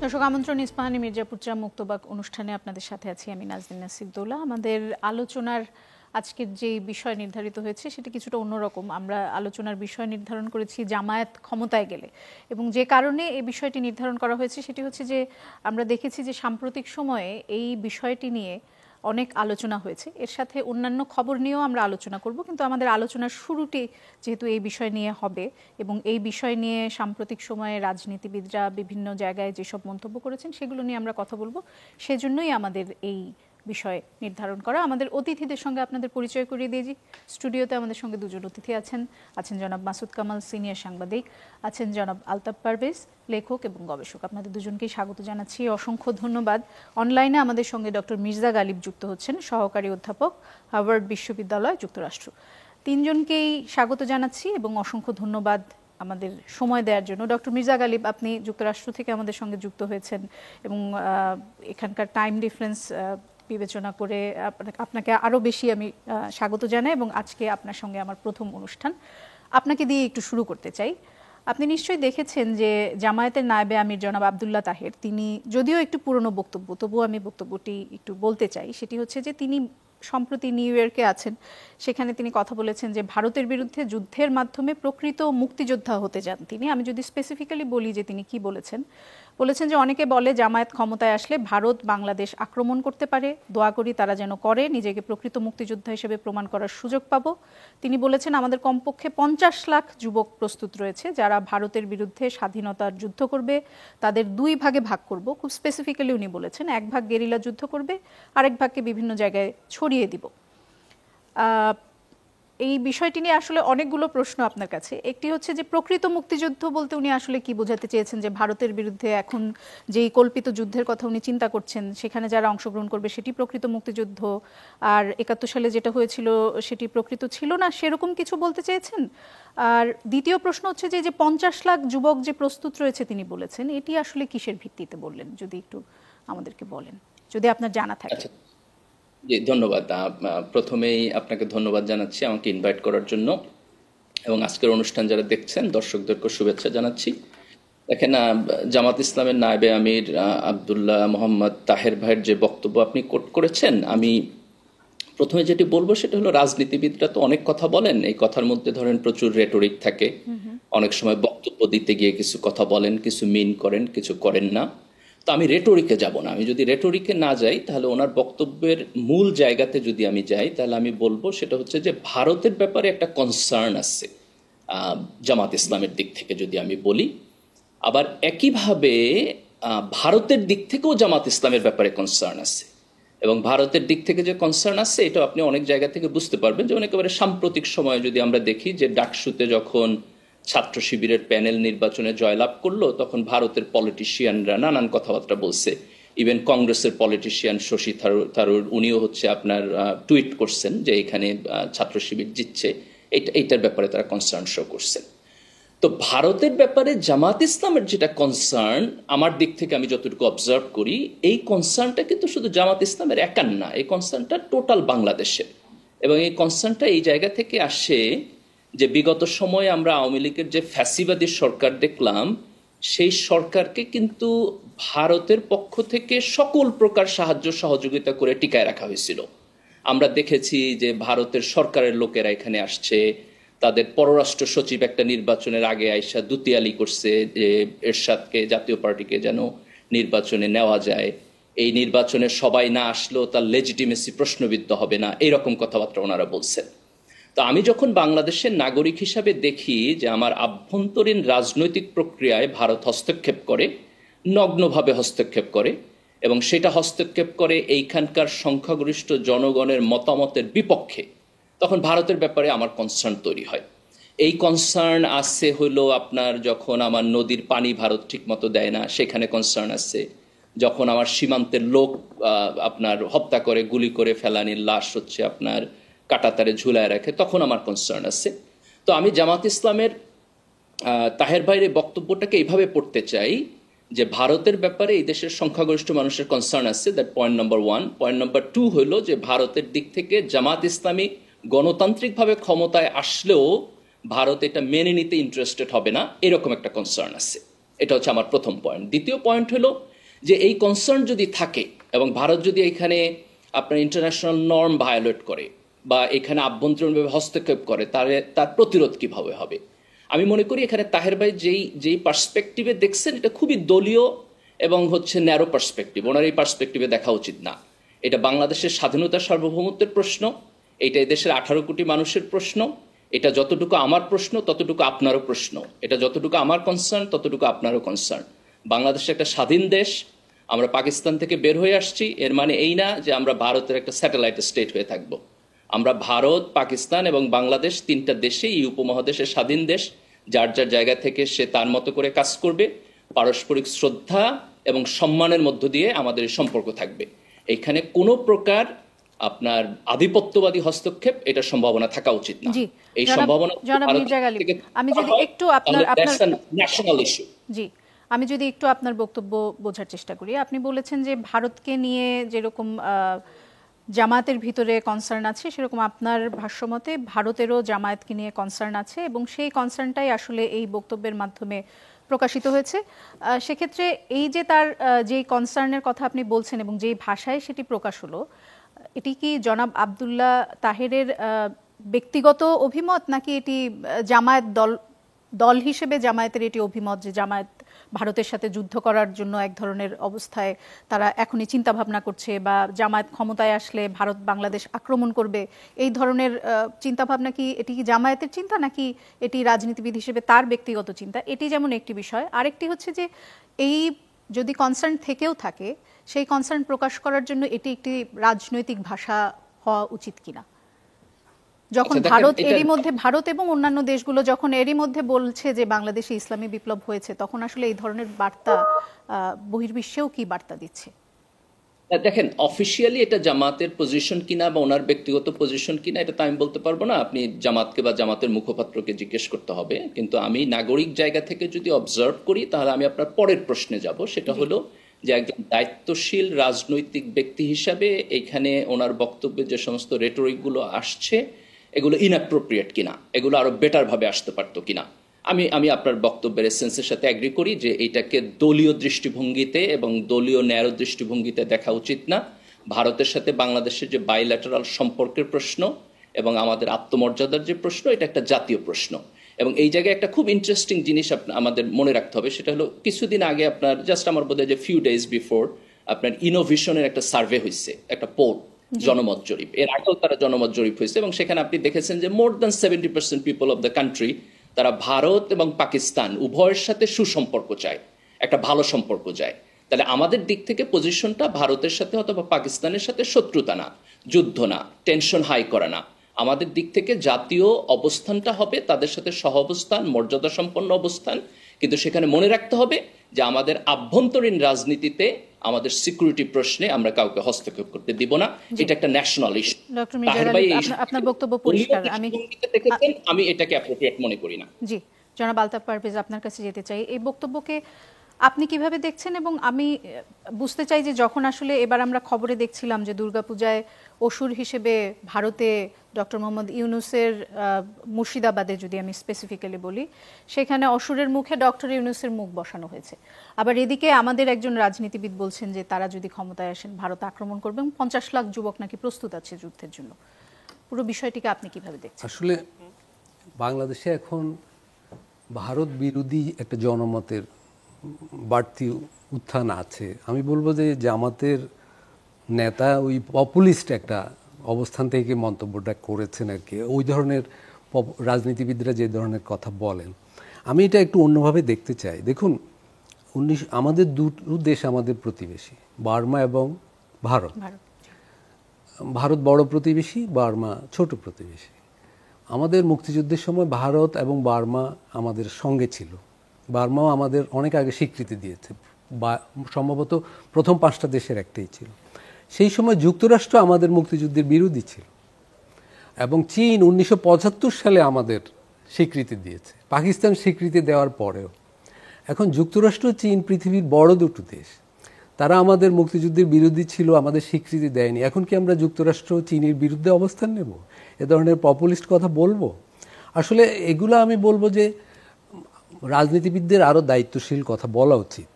দর্শক আমন্ত্রণ ইস্পাহানি মির্জাপুর মুক্তবাক অনুষ্ঠানে আপনাদের সাথে আছি আমি নাজনীন নাসিরদৌলা। আমাদের আলোচনার আজকের যে বিষয় নির্ধারিত হয়েছে সেটা কিছুটা অন্যরকম। আমরা আলোচনার বিষয় নির্ধারণ করেছি জামায়াত ক্ষমতায় গেলে, এবং যে কারণে এই বিষয়টি নির্ধারণ করা হয়েছে সেটি হচ্ছে যে আমরা দেখেছি যে সাম্প্রতিক সময়ে এই বিষয়টি নিয়ে অনেক আলোচনা হয়েছে। এর সাথে অন্যান্য খবর নিয়েও আমরা আলোচনা করব, কিন্তু আমাদের আলোচনার শুরুটি যেহেতু এই বিষয় নিয়ে হবে এবং এই বিষয় নিয়ে সাম্প্রতিক সময়ে রাজনীতিবিদরা বিভিন্ন জায়গায় যেসব মন্তব্য করেছেন সেগুলো নিয়ে আমরা কথা বলবো, সেজন্যই আমাদের এই বিষয় নির্ধারণ করা। আমাদের অতিথিদের সঙ্গে আপনাদের পরিচয় করিয়ে দিয়েছি। স্টুডিওতে আমাদের সঙ্গে দুজন অতিথি আছেন জনাব মাসুদ কামাল, সিনিয়র সাংবাদিক, আছেন জনাব আলতাফ পারভেজ, লেখক এবং গবেষক। আপনাদের দুজনকেই স্বাগত জানাচ্ছি, অসংখ্য ধন্যবাদ। অনলাইনে আমাদের সঙ্গে ডক্টর মির্জা গালিব যুক্ত হচ্ছেন, সহকারী অধ্যাপক, হার্ভার্ড বিশ্ববিদ্যালয়, যুক্তরাষ্ট্র। তিনজনকেই স্বাগত জানাচ্ছি এবং অসংখ্য ধন্যবাদ আমাদের সময় দেওয়ার জন্য। ডক্টর মির্জা গালিব, আপনি যুক্তরাষ্ট্র থেকে আমাদের সঙ্গে যুক্ত হয়েছেন এবং এখানকার টাইম ডিফারেন্স বিবেচনা করে আপনাকে আরও বেশি আমি স্বাগত জানাই এবং আজকে আপনার সঙ্গে আমার প্রথম অনুষ্ঠান। আপনাকে দিয়ে একটু শুরু করতে চাই। আপনি নিশ্চয়ই দেখেছেন যে জামায়াতের নায়েবে আমির জনাব আবদুল্লাহ তাহের, তিনি যদিও একটু পুরনো বক্তব্য, তবুও আমি বক্তব্যটি একটু বলতে চাই। সেটি হচ্ছে যে তিনি সম্প্রতি নিউ ইয়র্কে আছেন, সেখানে তিনি কথা বলেছেন যে ভারতের বিরুদ্ধে যুদ্ধের মাধ্যমে প্রকৃত মুক্তিযোদ্ধা হতে যান তিনি। আমি যদি স্পেসিফিক্যালি বলি যে তিনি কি বলেছেন যে অনেকে বলে জামায়াত ক্ষমতায় আসলে ভারত বাংলাদেশ আক্রমণ করতে পারে, দোয়া করি তারা যেন করে, নিজেকে প্রকৃত মুক্তিযোদ্ধা হিসেবে প্রমাণ করার সুযোগ পাবো। তিনি বলেছেন আমাদের কমপক্ষে 50 লাখ যুবক প্রস্তুত রয়েছে যারা ভারতের বিরুদ্ধে স্বাধীনতার যুদ্ধ করবে, তাদের দুই ভাগে ভাগ করব। খুব স্পেসিফিক্যালি উনি বলেছেন এক ভাগ গেরিলা যুদ্ধ করবে, আরেক ভাগকে বিভিন্ন জায়গায় ছড়িয়ে দিব। এই বিষয়টি নিয়ে আসলে অনেকগুলো প্রশ্ন আপনার কাছে। একটি হচ্ছে যে প্রকৃত মুক্তিযুদ্ধ বলতে উনি আসলে কি বোঝাতে চেয়েছেন, যে ভারতের বিরুদ্ধে এখন যেই কল্পিত যুদ্ধের কথা উনি চিন্তা করছেন সেখানে যারা অংশগ্রহণ করবে সেটি প্রকৃত মুক্তিযুদ্ধ, আর 71 সালে যেটা হয়েছিল সেটি প্রকৃত ছিল না, সেরকম কিছু বলতে চেয়েছেন? আর দ্বিতীয় প্রশ্ন হচ্ছে যে 50 লাখ যুবক যে প্রস্তুত রয়েছে তিনি বলেছেন, এটি আসলে কিসের ভিত্তিতে বললেন, যদি একটু আমাদেরকে বলেন, যদি আপনার জানা থাকে। জি, ধন্যবাদ। প্রথমেই আপনাকে ধন্যবাদ জানাচ্ছি আমাকে ইনভাইট করার জন্য, এবং আজকের অনুষ্ঠান যারা দেখছেন দর্শকদেরকে শুভেচ্ছা জানাচ্ছি। দেখেন, জামাত ইসলামের নায়েবে আমির আবদুল্লাহ মোহাম্মদ তাহের ভাইয়ের যে বক্তব্য আপনি কোট করেছেন, আমি প্রথমে যেটি বলবো সেটা হলো রাজনীতিবিদরা তো অনেক কথা বলেন, এই কথার মধ্যে ধরেন প্রচুর রেটরিক থাকে, অনেক সময় বক্তব্য দিতে গিয়ে কিছু কথা বলেন, কিছু মিন করেন, কিছু করেন না। তো আমি রেটরিকে যাব না। আমি যদি রেটরিকে না যাই তাহলে ওনার বক্তব্যের মূল জায়গাতে যদি আমি যাই তাহলে আমি বলবো সেটা হচ্ছে যে ভারতের ব্যাপারে একটা কনসার্ন আছে জামাত ইসলামের দিক থেকে যদি আমি বলি, আবার একইভাবে ভারতের দিক থেকেও জামাত ইসলামের ব্যাপারে কনসার্ন আছে। এবং ভারতের দিক থেকে যে কনসার্ন আছে এটা আপনি অনেক জায়গা থেকে বুঝতে পারবেন। যেমন একেবারে সাম্প্রতিক সময়ে যদি আমরা দেখি যে ডাকসুতে যখন ছাত্র শিবিরের প্যানেল নির্বাচনে জয়লাভ করলো তখন ভারতের পলিটিশিয়ানরা নানান কথাবার্তা বলছে। ইভেন কংগ্রেসের পলিটিশিয়ান শশী থারুর উনিও হচ্ছে আপনার টুইট করছেন যে এখানে ছাত্র শিবির জিতছে, এইটার ব্যাপারে তারা কনসার্ন শো করছেন। তো ভারতের ব্যাপারে জামাত ইসলামের যেটা কনসার্ন, আমার দিক থেকে আমি যতটুকু অবজার্ভ করি, এই কনসার্নটা কিন্তু শুধু জামাত ইসলামের একার না, এই কনসার্নটা টোটাল বাংলাদেশের। এবং এই কনসার্নটা এই জায়গা থেকে আসে যে বিগত সময়ে আমরা আওয়ামী লীগের যে ফ্যাসিবাদী সরকার দেখলাম, সেই সরকারকে কিন্তু ভারতের পক্ষ থেকে সকল প্রকার সাহায্য সহযোগিতা করে টিকায় রাখা হয়েছিল। আমরা দেখেছি যে ভারতের সরকারের লোকেরা এখানে আসছে, তাদের পররাষ্ট্র সচিব একটা নির্বাচনের আগে আইসা দুতিয়ালি করছে যে এরশাদকে, জাতীয় পার্টিকে যেন নির্বাচনে নেওয়া যায়, এই নির্বাচনে সবাই না আসলেও তার লেজিটিমেসি প্রশ্নবিদ্ধ হবে না, এইরকম কথাবার্তা ওনারা বলছেন। তো আমি যখন বাংলাদেশের নাগরিক হিসাবে দেখি যে আমার আভ্যন্তরীণ রাজনৈতিক প্রক্রিয়ায় ভারত হস্তক্ষেপ করে, নগ্নভাবে হস্তক্ষেপ করে, এবং সেটা হস্তক্ষেপ করে এইখানকার সংখ্যাগরিষ্ঠ জনগণের মতামতের বিপক্ষে, তখন ভারতের ব্যাপারে আমার কনসার্ন তৈরি হয়। এই কনসার্ন আসছে হলো আপনার যখন আমার নদীর পানি ভারত ঠিক মতো দেয় না, সেখানে কনসার্ন আসছে। যখন আমার সীমান্তের লোক আপনার হত্যা করে, গুলি করে ফেলানির লাশ হচ্ছে আপনার কাটাতারে ঝুলায় রাখে, তখন আমার কনসার্ন আছে। তো আমি জামাত ইসলামের তাহের ভাইয়ের বক্তব্যটাকে এইভাবে পড়তে চাই যে ভারতের ব্যাপারে এই দেশের সংখ্যাগরিষ্ঠ মানুষের কনসার্ন আছে, that point number 1। Point number 2 হলো যে ভারতের দিক থেকে জামাত ইসলামী গণতান্ত্রিকভাবে ক্ষমতায় আসলেও ভারত এটা মেনে নিতে ইন্টারেস্টেড হবে না, এরকম একটা কনসার্ন আছে। এটা হচ্ছে আমার প্রথম পয়েন্ট। দ্বিতীয় পয়েন্ট হলো যে এই কনসার্ন যদি থাকে এবং ভারত যদি এখানে আপনার ইন্টারন্যাশনাল নর্ম ভায়োলেট করে বা এখানে আভ্যন্তরীণভাবে হস্তক্ষেপ করে তার প্রতিরোধ কিভাবে হবে। আমি মনে করি এখানে তাহের ভাই যেই পার্সপেক্টিভে দেখছেন এটা খুবই দলীয় এবং ন্যারো পার্সপেক্টিভ। ওনার এই পার্সপেক্টিভে দেখা উচিত না। এটা বাংলাদেশের স্বাধীনতা সার্বভৌমত্বের প্রশ্ন, এটা এদেশের 18 কোটি মানুষের প্রশ্ন, এটা যতটুকু আমার প্রশ্ন ততটুকু আপনারও প্রশ্ন, এটা যতটুকু আমার কনসার্ন ততটুকু আপনারও কনসার্ন। বাংলাদেশ একটা স্বাধীন দেশ, আমরা পাকিস্তান থেকে বের হয়ে আসছি, এর মানে এই না যে আমরা ভারতের একটা স্যাটেলাইট স্টেট হয়ে থাকব। আমরা ভারত, পাকিস্তান এবং বাংলাদেশ তিনটা দেশে এই উপমহাদেশের স্বাধীন দেশ, যার যার জায়গা থেকে সে তার মতো করে কাজ করবে, পারস্পরিক শ্রদ্ধা এবং সম্মানের মধ্য দিয়ে আমাদের সম্পর্ক থাকবে। এখানে কোনো প্রকার আপনার আধিপত্যবাদী হস্তক্ষেপ এটা সম্ভাবনা থাকা উচিত না। এই সম্ভাবনা আমি যদি একটু ন্যাশনাল ইস্যু। জি, আমি যদি একটু আপনার বক্তব্য বোঝার চেষ্টা করি। আপনি বলেছেন যে ভারতকে নিয়ে যেরকম জামায়াতের ভিতরে কনসার্ন আছে, সেরকম আপনার ভাষ্যমতে ভারতেরও জামায়াতকে নিয়ে কনসার্ন আছে এবং সেই কনসার্নটাই আসলে এই বক্তব্যের মাধ্যমে প্রকাশিত হয়েছে। সেক্ষেত্রে এই যে তার যেই কনসার্নের কথা আপনি বলছেন এবং যেই ভাষায় সেটি প্রকাশ হলো, এটি কি জনাব আব্দুল্লাহ তাহেরের ব্যক্তিগত অভিমত, নাকি এটি জামায়াত দল হিসেবে জামায়াতের এটি অভিমত যে জামায়াত ভারতের সাথে যুদ্ধ করার জন্য এক ধরনের অবস্থায় তারা এখনই চিন্তা ভাবনা করছে, বা জামায়াত ক্ষমতায় আসলে ভারত বাংলাদেশ আক্রমণ করবে, এই ধরনের চিন্তা ভাবনা কি এটি কি জামায়াতের চিন্তা, নাকি এটি রাজনীতিবিদ হিসেবে তার ব্যক্তিগত চিন্তা? এটি যেমন একটি বিষয়। আরেকটি হচ্ছে যে এই যদি কনসার্ন থেকেও থাকে, সেই কনসার্ন প্রকাশ করার জন্য এটি একটি রাজনৈতিক ভাষা হওয়া উচিত কিনা? যখন ভারত এবং অন্যান্য দেশগুলো যখন এরই মধ্যে বলছে যে বাংলাদেশে ইসলামী বিপ্লব হয়েছে, তখন আসলে এই ধরনের বার্তা বহির্বিশ্বেও কি বার্তা দিচ্ছে? দেখেন, অফিসিয়ালি এটা জামাতের পজিশন কিনা বা ওনার ব্যক্তিগত পজিশন কিনা এটা তো আমি বলতে পারবো না। আপনি জামাতকে বা জামাতের মুখপাত্রকে জিজ্ঞেস করতে হবে। কিন্তু আমি নাগরিক জায়গা থেকে যদি অবজার্ভ করি, তাহলে আমি আপনার পরের প্রশ্নে যাব। সেটা হলো যে একজন দায়িত্বশীল রাজনৈতিক ব্যক্তি হিসাবে এখানে ওনার বক্তব্যে যে সমস্ত রেটরিকগুলো আসছে, এগুলো ইনঅ্যাপ্রোপ্রিয়েট কিনা, এগুলো আরো বেটার ভাবে আসতে পারতো কিনা। আমি আপনার বক্তব্যের এসেন্সের সাথে এগ্রি করি যে এইটাকে দলীয় দৃষ্টিভঙ্গিতে এবং দলীয় ন্যায় দৃষ্টিভঙ্গিতে দেখা উচিত না। ভারতের সাথে বাংলাদেশের যে বাইল্যাটারাল সম্পর্কের প্রশ্ন এবং আমাদের আত্মমর্যাদার যে প্রশ্ন, এটা একটা জাতীয় প্রশ্ন। এবং এই জায়গায় একটা খুব ইন্টারেস্টিং জিনিস আমাদের মনে রাখতে হবে। সেটা হলো কিছুদিন আগে আপনার আমার বোধহয় যে ফিউ ডেজ বিফোর আপনার ইনোভেশনের একটা সার্ভে হয়েছে, একটা পোল, জনমত জরিপ। এর আগেও তারা জনমত জরিপ হয়েছে এবং সেখানে আপনি দেখেছেন যে more than 70% people of the country তারা ভারত এবং পাকিস্তান উভয়ের সাথে সুসম্পর্ক চায়, একটা ভালো সম্পর্ক চায়। তাহলে আমাদের দিক থেকে পজিশনটা ভারতের সাথে অথবা পাকিস্তানের সাথে শত্রুতা না, যুদ্ধ না, টেনশন হাই করা না। আমাদের দিক থেকে জাতীয় অবস্থানটা হবে তাদের সাথে সহ অবস্থান, মর্যাদা সম্পন্ন অবস্থান। কিন্তু সেখানে মনে রাখতে হবে যে আমাদের আভ্যন্তরীণ রাজনীতিতে, আমাদের সিকিউরিটি প্রশ্নে আমরা কাউকে হস্তক্ষেপ করতে দিব না। এটা একটা ন্যাশনাল ইস্যু। আপনার বক্তব্য পরিষ্কার। আমি এটাকে অ্যাপ্রোপ্রিয়েট মনে করি না। জি, জনাব আলতাফ পারভেজ, আপনার কাছে যেতে চাই। এই বক্তব্যকে আপনি কিভাবে দেখছেন? এবং আমি বুঝতে চাই যে যখন আসলে এবার আমরা খবরে দেখছিলাম যে দুর্গাপূজায় অসুর হিসেবে ভারতে ডক্টর মোহাম্মদ ইউনূসের মুর্শিদাবাদে, যদি আমি স্পেসিফিক্যালি বলি, সেখানে অসুরের মুখে ডক্টর ইউনূসের মুখ বসানো হয়েছে। আবার এদিকে আমাদের একজন রাজনীতিবিদ বলছেন যে তারা যদি ক্ষমতায় আসেন ভারত আক্রমণ করবে এবং 50 লাখ যুবক নাকি প্রস্তুত আছে যুদ্ধের জন্য। পুরো বিষয়টিকে আপনি কিভাবে দেখছেন? আসলে বাংলাদেশে এখন ভারত বিরোধী একটা জনমতের বাড়তি উত্থান আছে। আমি বলবো যে জামাতের নেতা ওই পপুলিস্ট একটা অবস্থান থেকে মন্তব্যটা করেছেন আর কি। ওই ধরনের রাজনীতিবিদরা যে ধরনের কথা বলেন, আমি এটা একটু অন্যভাবে দেখতে চাই। দেখুন, আমাদের দুটো দেশ আমাদের প্রতিবেশী, বার্মা এবং ভারত। ভারত বড় প্রতিবেশী, বার্মা ছোট প্রতিবেশী। আমাদের মুক্তিযুদ্ধের সময় ভারত এবং বার্মা আমাদের সঙ্গে ছিল। বার্মাও আমাদের অনেক আগে স্বীকৃতি দিয়েছে, বা সম্ভবত প্রথম 5টা দেশের একটাই ছিল। সেই সময় যুক্তরাষ্ট্র আমাদের মুক্তিযুদ্ধের বিরোধী ছিল এবং চীন 1975 সালে আমাদের স্বীকৃতি দিয়েছে, পাকিস্তান স্বীকৃতি দেওয়ার পরেও। এখন যুক্তরাষ্ট্র চীন পৃথিবীর বড় দুটো দেশ, তারা আমাদের মুক্তিযুদ্ধের বিরোধী ছিল, আমাদের স্বীকৃতি দেয়নি। এখন কি আমরা যুক্তরাষ্ট্র চীনের বিরুদ্ধে অবস্থান নেব? এ ধরনের পপুলিস্ট কথা বলবো? আসলে এগুলো আমি বলবো যে রাজনীতিবিদদের আরও দায়িত্বশীল কথা বলা উচিত,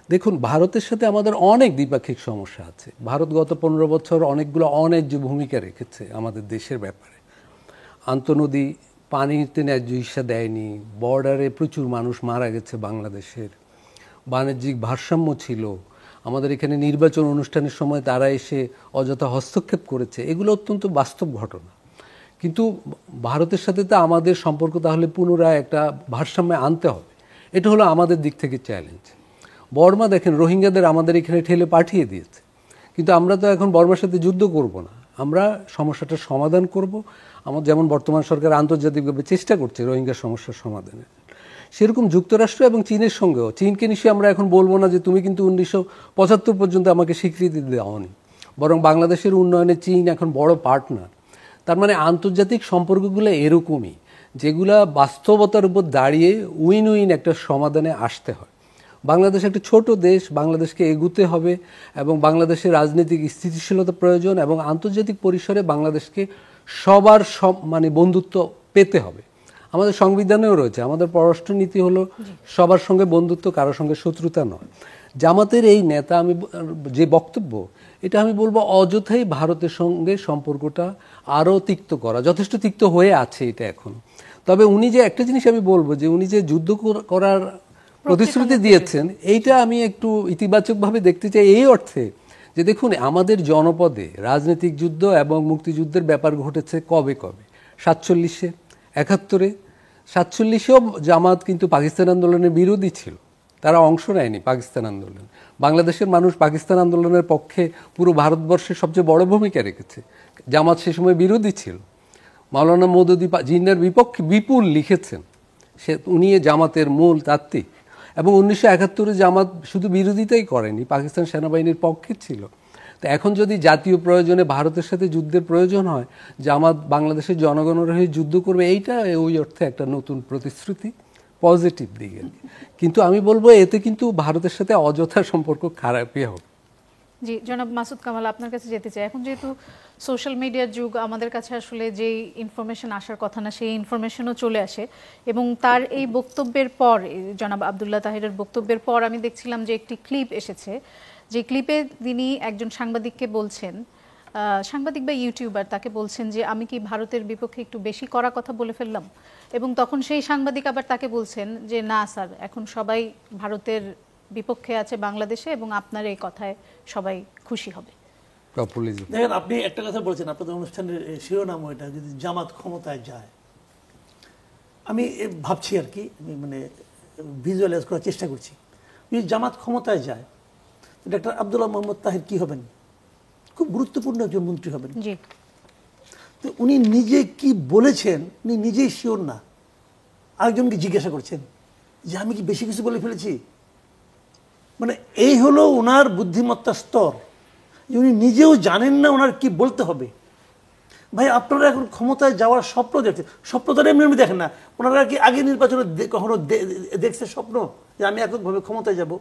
দেখুন, ভারতের সাথে আমাদের অনেক দ্বিপাক্ষিক সমস্যা আছে। ভারত গত 15 বছর অনেকগুলো অন্যায্য ভূমিকা রেখেছে আমাদের দেশের ব্যাপারে। আন্তঃনদী পানিতে ন্যায্য হিস্যা দেয়নি, বর্ডারে প্রচুর মানুষ মারা গেছে বাংলাদেশের, বাণিজ্যিক ভারসাম্য ছিল, আমাদের এখানে নির্বাচন অনুষ্ঠানের সময় তারা এসে অযথা হস্তক্ষেপ করেছে। এগুলো অত্যন্ত বাস্তব ঘটনা। কিন্তু ভারতের সাথে তো আমাদের সম্পর্ক তাহলে পুনরায় একটা ভারসাম্যে আনতে হবে। এটা হলো আমাদের দিক থেকে চ্যালেঞ্জ। বর্মা দেখেন, রোহিঙ্গাদের আমাদের এখানে ঠেলে পাঠিয়ে দিয়েছে, কিন্তু আমরা তো এখন বর্মার সাথে যুদ্ধ করব না, আমরা সমস্যাটার সমাধান করব। যেমন বর্তমান সরকার আন্তর্জাতিকভাবে চেষ্টা করছে রোহিঙ্গা সমস্যার সমাধানের, সেরকম যুক্তরাষ্ট্র এবং চীনের সঙ্গেও। চীনকে নিশ্চয়ই আমরা এখন বলবো না যে তুমি কিন্তু 1975 পর্যন্ত আমাকে স্বীকৃতি দেওনি, বরং বাংলাদেশের উন্নয়নে চীন এখন বড় পার্টনার। তার মানে আন্তর্জাতিক সম্পর্কগুলো এরকমই, যেগুলা বাস্তবতার উপর দাঁড়িয়ে উইন উইন একটা সমাধানে আসতে হয়। বাংলাদেশ একটা ছোট দেশ, বাংলাদেশকে এগুতে হবে এবং বাংলাদেশের রাজনৈতিক স্থিতিশীলতা প্রয়োজন, এবং আন্তর্জাতিক পরিসরে বাংলাদেশকে সবার মানে বন্ধুত্ব পেতে হবে। আমাদের সংবিধানেও রয়েছে, আমাদের পররাষ্ট্রনীতি হলো সবার সঙ্গে বন্ধুত্ব, কারোর সঙ্গে শত্রুতা নয়। জামাতের এই নেতা আমি যে বক্তব্য, এটা আমি বলবো অযথাই ভারতের সঙ্গে সম্পর্কটা আরও তিক্ত করা, যথেষ্ট তিক্ত হয়ে আছে এটা এখন। তবে উনি যে একটা জিনিস আমি বলবো, যে উনি যে যুদ্ধ করার প্রতিশ্রুতি দিয়েছেন, এইটা আমি একটু ইতিবাচকভাবে দেখতে চাই, এই অর্থে যে দেখুন, আমাদের জনপদে রাজনৈতিক যুদ্ধ এবং মুক্তিযুদ্ধের ব্যাপার ঘটেছে কবে কবে, 47-এ, 71-এ। 47-এও জামাত কিন্তু পাকিস্তান আন্দোলনের বিরোধী ছিল, তারা অংশ নেয়নি পাকিস্তান আন্দোলন। বাংলাদেশের মানুষ পাকিস্তান আন্দোলনের পক্ষে পুরো ভারতবর্ষের সবচেয়ে বড় ভূমিকা রেখেছে। জামাত সে সময় বিরোধী ছিল। মাওলানা মওদুদী জিন্নার বিপক্ষে বিপুল লিখেছেন, উনি জামাতের মূল তাত্ত্বিক। এবং 1971-এ জামাত শুধু বিরোধিতাই করেনি, পাকিস্তান সেনাবাহিনীর পক্ষে ছিল। তো এখন যদি জাতীয় প্রয়োজনে ভারতের সাথে যুদ্ধের প্রয়োজন হয়, জামাত বাংলাদেশের জনগণের হয়ে যুদ্ধ করবে, এইটা ওই অর্থে একটা নতুন প্রতিশ্রুতি, পজিটিভ দিকে। কিন্তু আমি বলবো এতে কিন্তু ভারতের সাথে অযথা সম্পর্ক খারাপই হবে। জি, জনাব মাসুদ কামাল, আপনার কাছে যেতে চাই। এখন যেহেতু সোশ্যাল মিডিয়ার যুগ, আমাদের কাছে আসলে যেই ইনফরমেশন আসার কথা না সেই ইনফরমেশনও চলে আসে, এবং তার এই বক্তব্যের পর, জনাব আবদুল্লাহ তাহিরের বক্তব্যের পর আমি দেখছিলাম যে একটি ক্লিপ এসেছে, যে ক্লিপে তিনি একজন সাংবাদিককে বলছেন, সাংবাদিক বা ইউটিউবার তাকে বলছেন যে আমি কি ভারতের বিপক্ষে একটু বেশি কড়া কথা বলে ফেললাম, এবং তখন সেই সাংবাদিক আবার তাকে বলছেন যে না স্যার, এখন সবাই ভারতের বিপক্ষে আছে বাংলাদেশে, এবং আপনার এই কথায় সবাই খুশি হবে। দেখেন, আপনি একটা কথা বলছেন, আপনাদের অনুষ্ঠানের শিরোনাম ওইটা, যদি জামাত ক্ষমতায় যায়, আমি ভাবছি আর কি, মানে ভিজুয়ালাইজ করার চেষ্টা করছি, যদি জামাত ক্ষমতায় যায়, ডক্টর আব্দুল্লাহ মোহাম্মদ তাহির কি হবেন? খুব গুরুত্বপূর্ণ একজন মন্ত্রী হবেন। তো উনি নিজে কি বলেছেন উনি নিজেই শিওর না, আরেকজনকে জিজ্ঞাসা করছেন যে আমি কি বেশি কিছু বলে ফেলেছি। মানে এই হলো ওনার বুদ্ধিমত্তার স্তর, যে উনি নিজেও জানেন না ওনার কি বলতে হবে। ভাই, আপনারা এখন ক্ষমতায় যাওয়ার স্বপ্ন দেখছেন, স্বপ্ন তো এমনি এমনি দেখেন না। ওনারা কি আগে নির্বাচনে কখনো দেখছে স্বপ্ন যে আমি এককভাবে ক্ষমতায় যাব?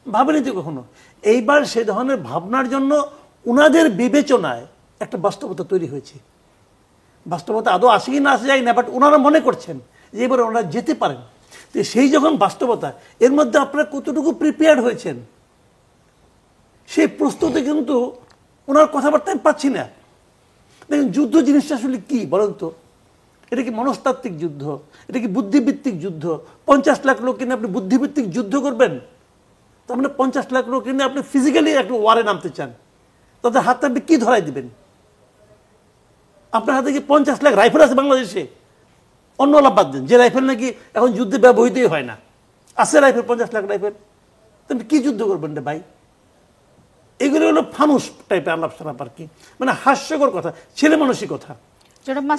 ভাবেনি তো কখনো। এইবার সে ধরনের ভাবনার জন্য ওনাদের বিবেচনায় একটা বাস্তবতা তৈরি হয়েছে। বাস্তবতা আদৌ আসে কি না আসে যায় না, বাট ওনারা মনে করছেন যে এবার ওনারা যেতে পারেন। তো সেই যখন বাস্তবতা, এর মধ্যে আপনারা কতটুকু প্রিপেয়ার্ড হয়েছেন সেই প্রস্তুতি কিন্তু ওনার কথাবার্তা আমি পাচ্ছি না। দেখেন, যুদ্ধ জিনিসটা আসলে কি বলেন তো? এটা কি মনস্তাত্ত্বিক যুদ্ধ? এটা কি বুদ্ধিভিত্তিক যুদ্ধ? 50 লাখ লোক কিনে আপনি বুদ্ধিভিত্তিক যুদ্ধ করবেন? তার মানে 50 লাখ লোক কিনে আপনি ফিজিক্যালি একটা ওয়ারে নামতে চান, তাদের হাতে আপনি কি ধরাই দিবেন? আপনার হাতে কি 50 লাখ রাইফেল আছে বাংলাদেশে? অন্য লাভ বাদ দেন, যে রাইফেল নাকি এখন যুদ্ধে ব্যবহৃতই হয় না, আছে রাইফেল, 50 লাখ রাইফেল, তুমি কি যুদ্ধ করবেন রে ভাই? এগুলো হলো ফানুস টাইপের আলাপ সালাপ আর কি, মানে হাস্যকর কথা, ছেলে মানুষই কথা।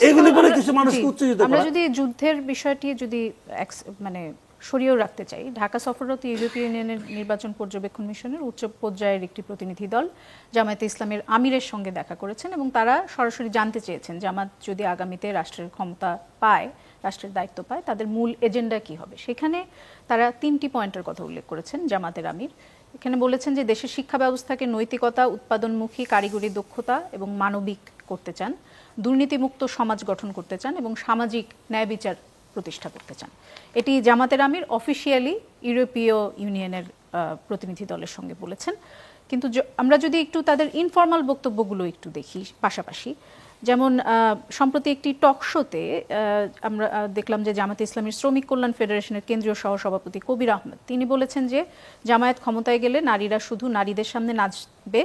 এগুলো বলে কিছু মানুষকে উত্তেজিত করা। আমরা যদি যুদ্ধের বিষয়টি যদি মানে সরিয়েও রাখতে চাই, ঢাকা সফররত ইউরোপীয় ইউনিয়নের নির্বাচন পর্যবেক্ষণ মিশনের উচ্চ পর্যায়ের একটি প্রতিনিধি দল জামায়াতে ইসলামের আমিরের সঙ্গে দেখা করেছেন, এবং তারা সরাসরি জানতে চেয়েছেন জামাত যদি আগামীতে রাষ্ট্রের ক্ষমতা পায়, রাষ্ট্রের দায়িত্ব পায়, তাদের মূল এজেন্ডা কি হবে। সেখানে তারা 3টি পয়েন্টের কথা উল্লেখ করেছেন জামাতের আমির। এখানে বলেছেন যে দেশের শিক্ষা ব্যবস্থাকে নৈতিকতা, উৎপাদনমুখী, কারিগরি দক্ষতা এবং মানবিক করতে চান, দুর্নীতিমুক্ত সমাজ গঠন করতে চান, এবং সামাজিক ন্যায় বিচার প্রতিষ্ঠা করতে চান। এটি জামাতের আমির অফিসিয়ালি ইউরোপীয় ইউনিয়নের প্রতিনিধি দলের সঙ্গে বলেছেন। কিন্তু আমরা যদি একটু তাদের ইনফর্মাল বক্তব্যগুলো একটু দেখি পাশাপাশি, যেমন সম্প্রতি একটি টক শোতে আমরা দেখলাম যে জামায়াতে ইসলামীর শ্রমিক কল্যাণ ফেডারেশনের কেন্দ্রীয় সহসভাপতি কবির আহমেদ তিনি বলেছেন যে জামায়াত ক্ষমতায় গেলে নারীরা শুধু নারীদের সামনে নাচবে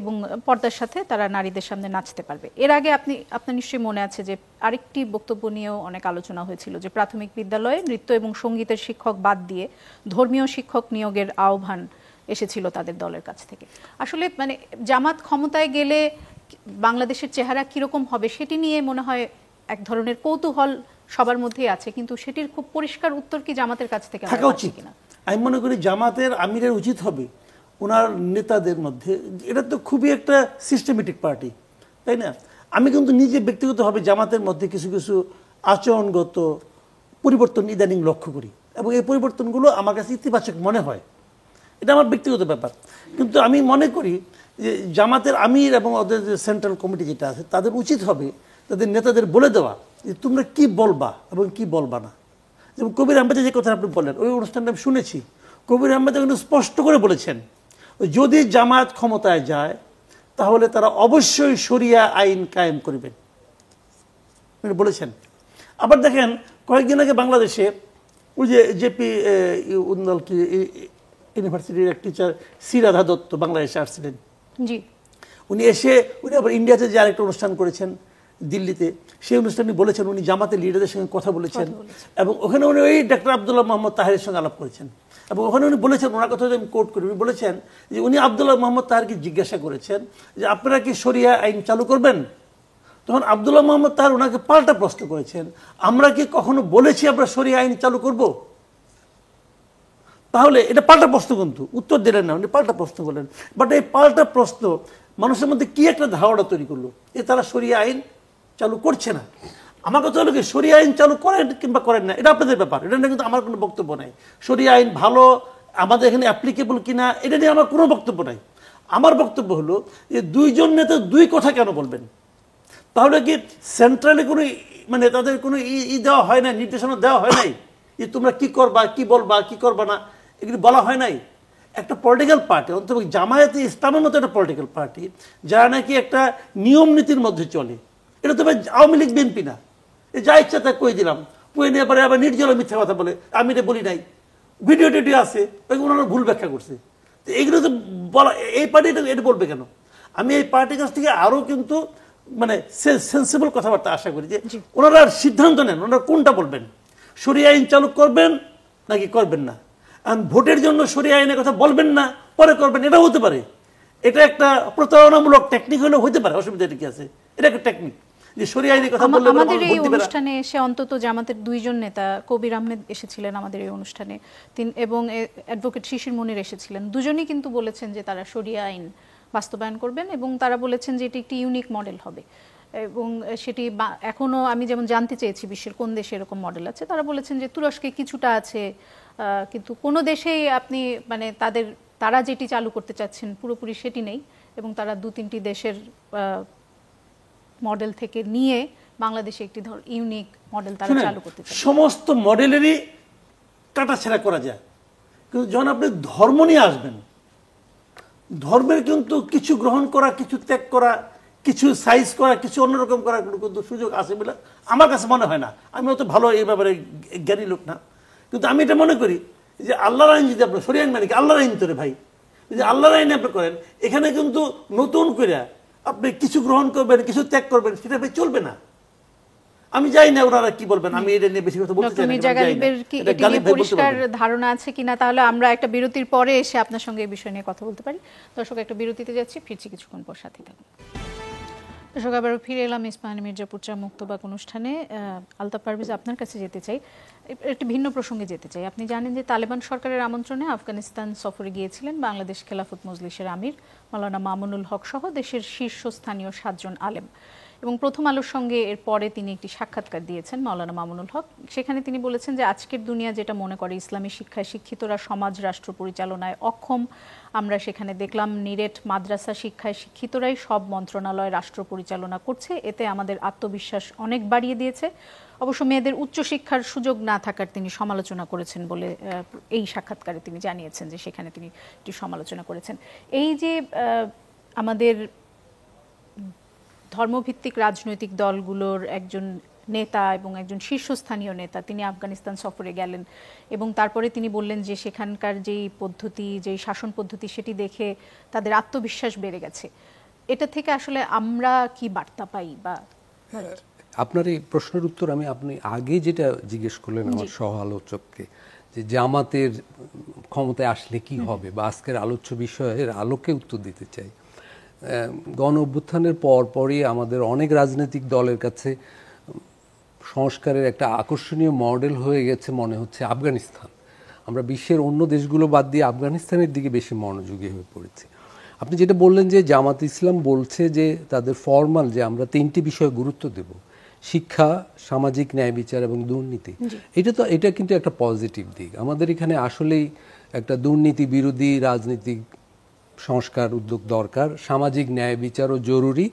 এবং পর্দার সাথে তারা নারীদের সামনে নাচতে পারবে। এর আগে আপনার নিশ্চয়ই মনে আছে যে আরেকটি বক্তব্য নিয়েও অনেক আলোচনা হয়েছিল যে প্রাথমিক বিদ্যালয়ে নৃত্য এবং সঙ্গীতের শিক্ষক বাদ দিয়ে ধর্মীয় শিক্ষক নিয়োগের আহ্বান এসেছিল তাদের দলের কাছ থেকে। আসলে মানে জামাত ক্ষমতায় গেলে বাংলাদেশের চেহারা কিরকম হবে সেটি নিয়ে মনে হয় এক ধরনের কৌতূহল সবার মধ্যেই আছে, কিন্তু সেটির খুব পরিষ্কার উত্তর কি জামাতের কাছ থেকে থাকা উচিত কিনা? আমি মনে করি জামাতের আমিরের উচিত হবে ওনার নেতাদের মধ্যে, এটা তো খুবই একটা সিস্টেমেটিক পার্টি, তাই না? আমি কিন্তু নিজে ব্যক্তিগতভাবে জামাতের মধ্যে কিছু কিছু আচরণগত পরিবর্তন ইদানিং লক্ষ্য করি এবং এই পরিবর্তনগুলো আমার কাছে ইতিবাচক মনে হয়, এটা আমার ব্যক্তিগত ব্যাপার। কিন্তু আমি মনে করি যে জামাতের আমির এবং ওদের যে সেন্ট্রাল কমিটি যেটা আছে তাদের উচিত হবে তাদের নেতাদের বলে দেওয়া যে তোমরা কি বলবা এবং কি বলবা না। যেমন কবির আহমেদের যে কথা আপনি বললেন, ওই অনুষ্ঠানটা আমি শুনেছি, কবির আহমেদ কিন্তু স্পষ্ট করে বলেছেন যদি জামাত ক্ষমতায় যায় তাহলে তারা অবশ্যই শরিয়া আইন কায়েম করবেন বলেছেন। আবার দেখেন কয়েকদিন আগে বাংলাদেশে ওই যে জেপি উন্নল কি ইউনিভার্সিটির এক টিচার সি রাধা দত্ত বাংলাদেশে আসছিলেন, জি উনি আবার ইন্ডিয়াতে যে আরেকটা অনুষ্ঠান করেছেন দিল্লিতে, সেই অনুষ্ঠানে বলেছেন উনি জামাতের লিডারদের সঙ্গে কথা বলেছেন এবং ওখানে উনি ওই ডক্টর আব্দুল্লাহ মোহাম্মদ তাহেরের সঙ্গে আলাপ করেছেন এবং ওখানে উনি বলেছেন, ওনার কথা আমি কোট করি, উনি বলেছেন যে উনি আব্দুল্লাহ মোহাম্মদ তাহেরকে জিজ্ঞাসা করেছেন যে আপনারা কি শরিয়া আইন চালু করবেন? তখন আব্দুল্লাহ মোহাম্মদ তাহের ওনাকে পাল্টা প্রশ্ন করেছেন, আমরা কি কখনো বলেছি আমরা শরিয়া আইন চালু করব? তাহলে এটা পাল্টা প্রশ্ন, কিন্তু উত্তর দিলেন না, উনি পাল্টা প্রশ্ন করলেন। বাট এই পাল্টা প্রশ্ন মানুষের মধ্যে কি একটা ধারণা তৈরি করলো যে তারা শরিয়া আইন চালু করছে না। আমার কথা হলো কি, শরিয়া আইন চালু করেন কিংবা করেন না এটা আপনাদের ব্যাপার, এটা নিয়ে কিন্তু আমার কোনো বক্তব্য নাই। শরিয়া আইন ভালো আমাদের এখানে অ্যাপ্লিকেবল কিনা এটা নিয়ে আমার কোনো বক্তব্য নাই। আমার বক্তব্য হলো যে দুইজন নেতা দুই কথা কেন বলবেন? তাহলে কি সেন্ট্রালি কোনো মানে তাদের কোনো দেওয়া হয় না, নির্দেশনা দেওয়া হয় নাই যে তোমরা কি করবা, কি বলবা, কি করবা না, এগুলি বলা হয় নাই? একটা পলিটিক্যাল পার্টি, অন্তত জামায়াতে ইসলামের মতো একটা পলিটিক্যাল পার্টি যারা নাকি একটা নিয়ম নীতির মধ্যে চলে, এটা তো আওয়ামী লীগ বিএনপি না, যা ইচ্ছা তা কই দিলাম, কয়ে নিয়ে পরে আবার নির্জলা মিথ্যা কথা বলে, আমি এটা বলি নাই, ভিডিও টিডিও আছে, ওনারা ভুল ব্যাখ্যা করছে। তো এগুলো তো বলা, এই পার্টি এটা বলবে কেন? আমি এই পার্টির কাছ থেকে আরো কিন্তু মানে সেন্সিবল কথাবার্তা আশা করি যে ওনারা সিদ্ধান্ত নেন ওনারা কোনটা বলবেন, শরিয়া আইন চালু করবেন নাকি করবেন না। ভোটের জন্য শরিয়া আইনের কথা বলবেন না, পরে করবেন, এটা হতে পারে। এটা একটা প্রতারণামূলক টেকনিক হলে হতে পারে, অসুবিধা কি আছে? এটা একটা টেকনিক যে শরিয়া আইনের কথা বললে আমাদের এই অনুষ্ঠানে এসে অন্তত জামাতের দুইজন নেতা, কবির আহমেদ এসেছিলেন আমাদের এই অনুষ্ঠানে এবং অ্যাডভোকেট শিশির মনির এসেছিলেন, দুজনেই কিন্তু বলেছেন যে তারা শরিয়া আইন বাস্তবায়ন করবেন এবং তারা বলেছেন যে এটি একটি ইউনিক মডেল হবে এবং সেটি এখনো আমি যেমন জানতে চেয়েছি বিশ্বের কোন দেশে এরকম মডেল আছে, তারা বলেছেন যে তুরস্কে কিছুটা আছে, কিন্তু কোনো দেশেই আপনি মানে তারা যেটি চালু করতে চাচ্ছেন পুরোপুরি সেটি নেই এবং তারা 2-3টি দেশের মডেল থেকে নিয়ে বাংলাদেশে একটি ইউনিক মডেল তারা চালু করতে চান। সমস্ত মডেলেরই কাটাছেঁড়া করা যায়, কিন্তু যখন আপনি ধর্ম নিয়ে আসবেন, ধর্মের কিন্তু কিছু গ্রহণ করা, কিছু ত্যাগ করা, কিছু সাইজ করা, কিছু অন্যরকম করার কিন্তু সুযোগ আছে বলে আমার কাছে মনে হয় না। আমি অত ভালো এই ব্যাপারে জ্ঞানী লোক না, কিন্তু আমি এটা মনে করি যে আল্লাহর আইন যদি আপনার শরিয়া আইন মানে কি আল্লাহর আইন তোরে ভাই, যদি আল্লাহর আইন আপনি করেন এখানে কিন্তু নতুন করে আপনি কিছু গ্রহণ করবেন, কিছু ত্যাগ করবেন, সেটা ভাই চলবে না। আমি জানি না ওনারা কি বলবেন, আমি এটা নিয়ে বেশি কথা বলতে চাই না। মির্জা গালিবের কি এটি নিয়ে পরিষ্কার ধারণা আছে কিনা? তাহলে আমরা একটা বিরতির পরে এসে আপনার সঙ্গে এই বিষয় নিয়ে কথা বলতে পারি। দর্শক, একটা বিরতিতে যাচ্ছি, ফিরছি কিছুক্ষণ পর, সাথে থাকুন। দর্শক, আবারও ফিরে এলাম ইস্পাহানি মির্জাপুর চা মুক্তবাক অনুষ্ঠানে। আলতাফ পারভেজ, আপনার কাছে যেতে চাই, একটি ভিন্ন প্রসঙ্গে যেতে চাই। আপনি জানেন যে তালেবান সরকারের আমন্ত্রণে আফগানিস্তান সফরে গিয়েছিলেন বাংলাদেশ খেলাফত মজলিসের আমির মাওলানা মামুনুল হক সহ দেশের শীর্ষস্থানীয় 7 জন আলেম। এবং প্রথম আলোর সঙ্গে এর পরে তিনি একটি সাক্ষাৎকার দিয়েছেন মাওলানা মামুনুল হক। সেখানে তিনি বলেছেন যে আজকের দুনিয়া যেটা মনে করে ইসলামী শিক্ষায় শিক্ষিতরা সমাজ রাষ্ট্র পরিচালনায় অক্ষম, আমরা সেখানে দেখলাম নিরেট মাদ্রাসা শিক্ষায় শিক্ষিতরাই সব মন্ত্রণালয় রাষ্ট্র পরিচালনা করছে, এতে আমাদের আত্মবিশ্বাস অনেক বাড়িয়ে দিয়েছে। অবশ্য মেয়েদের উচ্চশিক্ষার সুযোগ না থাকার তিনি সমালোচনা করেছেন বলে এই সাক্ষাৎকারে তিনি জানিয়েছেন যে সেখানে তিনি একটি সমালোচনা করেছেন। এই যে আমাদের ধর্মভিত্তিক রাজনৈতিক দলগুলোর একজন নেতা এবং একজন শীর্ষস্থানীয় নেতা তিনি আফগানিস্তান সফরে গেলেন এবং তারপরে তিনি বললেন যে সেখানকার যেই পদ্ধতি, যেই শাসন পদ্ধতি সেটি দেখে তাদের আত্মবিশ্বাস বেড়ে গেছে। এটা থেকে আসলে আমরা কি বার্তা পাই? বা আপনার এই প্রশ্নের উত্তর আপনি আগে যেটা জিজ্ঞেস করলেন আমার সহ আলোচককে, যে জামাতের ক্ষমতায় আসলে কি হবে বা আজকের আলোচ্য বিষয়ের আলোকে উত্তর দিতে চাই। গণ অভ্যুত্থানের পরই আমাদের অনেক রাজনৈতিক দলের কাছে সংস্কারের একটা আকর্ষণীয় মডেল হয়ে গেছে মনে হচ্ছে আফগানিস্তান। আমরা বিশ্বের অন্য দেশগুলো বাদ দিয়ে আফগানিস্তানের দিকে বেশি মনোযোগী হয়ে পড়েছি। আপনি যেটা বললেন যে জামাত ইসলাম বলছে যে তাদের ফরমাল যে আমরা 3টি বিষয়ে গুরুত্ব দেব, শিক্ষা, সামাজিক ন্যায় বিচার এবং দুর্নীতি, এটা কিন্তু একটা পজিটিভ দিক। আমাদের এখানে আসলেই একটা দুর্নীতি বিরোধী রাজনীতিক সংস্কার উদ্যোগ দরকার, সামাজিক ন্যায় বিচারও জরুরি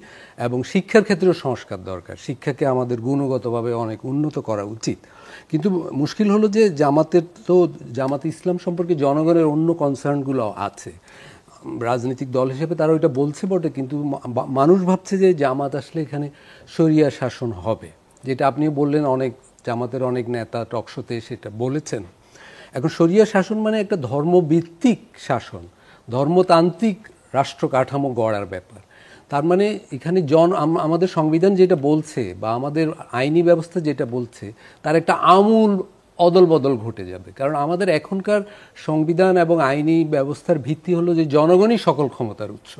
এবং শিক্ষার ক্ষেত্রেও সংস্কার দরকার। শিক্ষাকে আমাদের গুণগতভাবে অনেক উন্নত করা উচিত। কিন্তু মুশকিল হলো যে জামাত ইসলাম সম্পর্কে জনগণের অন্য কনসার্নগুলো আছে। রাজনৈতিক দল হিসেবে তারা ওইটা বলছে বটে, কিন্তু মানুষ ভাবছে যে জামাত আসলে এখানে শরিয়া শাসন হবে, যেটা আপনিও বললেন, অনেক জামাতের অনেক নেতা টকশোতে সেটা বলেছেন। এখন শরিয়া শাসন মানে একটা ধর্মভিত্তিক শাসন, ধর্মতান্ত্রিক রাষ্ট্র কাঠামো গড়ার ব্যাপার। তার মানে এখানে আমাদের সংবিধান যেটা বলছে বা আমাদের আইনি ব্যবস্থা যেটা বলছে তার একটা আমূল অদল বদল ঘটে যাবে। কারণ আমাদের এখনকার সংবিধান এবং আইনি ব্যবস্থার ভিত্তি হলো যে জনগণই সকল ক্ষমতার উৎস,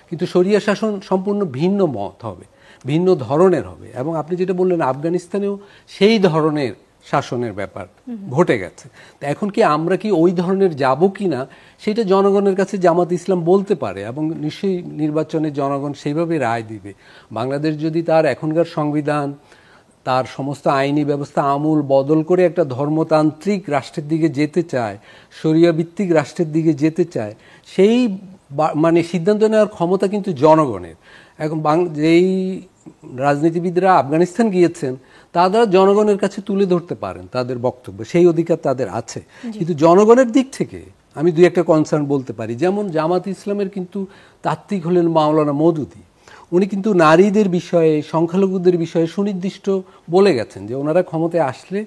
কিন্তু শরিয়া শাসন সম্পূর্ণ ভিন্ন মত হবে, ভিন্ন ধরনের হবে। এবং আপনি যেটা বললেন আফগানিস্তানেও সেই ধরনের শাসনের ব্যাপার ঘটে গেছে। তো এখন আমরা কি ওই ধরনের যাব কি না সেটা জনগণের কাছে জামাত ইসলাম বলতে পারে এবং নিশ্চয়ই নির্বাচনে জনগণ সেইভাবে রায় দিবে। বাংলাদেশ যদি তার এখনকার সংবিধান, তার সমস্ত আইনি ব্যবস্থা আমূল বদল করে একটা ধর্মতান্ত্রিক রাষ্ট্রের দিকে যেতে চায়, শরিয়া ভিত্তিক রাষ্ট্রের দিকে যেতে চায়, সেই সিদ্ধান্ত নেওয়ার ক্ষমতা কিন্তু জনগণের। এখন যেই রাজনীতিবিদরা আফগানিস্তান গিয়েছেন তারা জনগণের কাছে তুলে ধরতে পারেন তাদের বক্তব্য, সেই অধিকার তাদের আছে। কিন্তু জনগণের দিক থেকে আমি দুই একটা কনসার্ন বলতে পারি। যেমন জামাত ইসলামের কিন্তু তাত্ত্বিক হলেন মাওলানা মওদুদী, উনি কিন্তু নারীদের বিষয়ে, সংখ্যালঘুদের বিষয়ে সুনির্দিষ্ট বলে গেছেন যে ওনারা ক্ষমতায় আসলে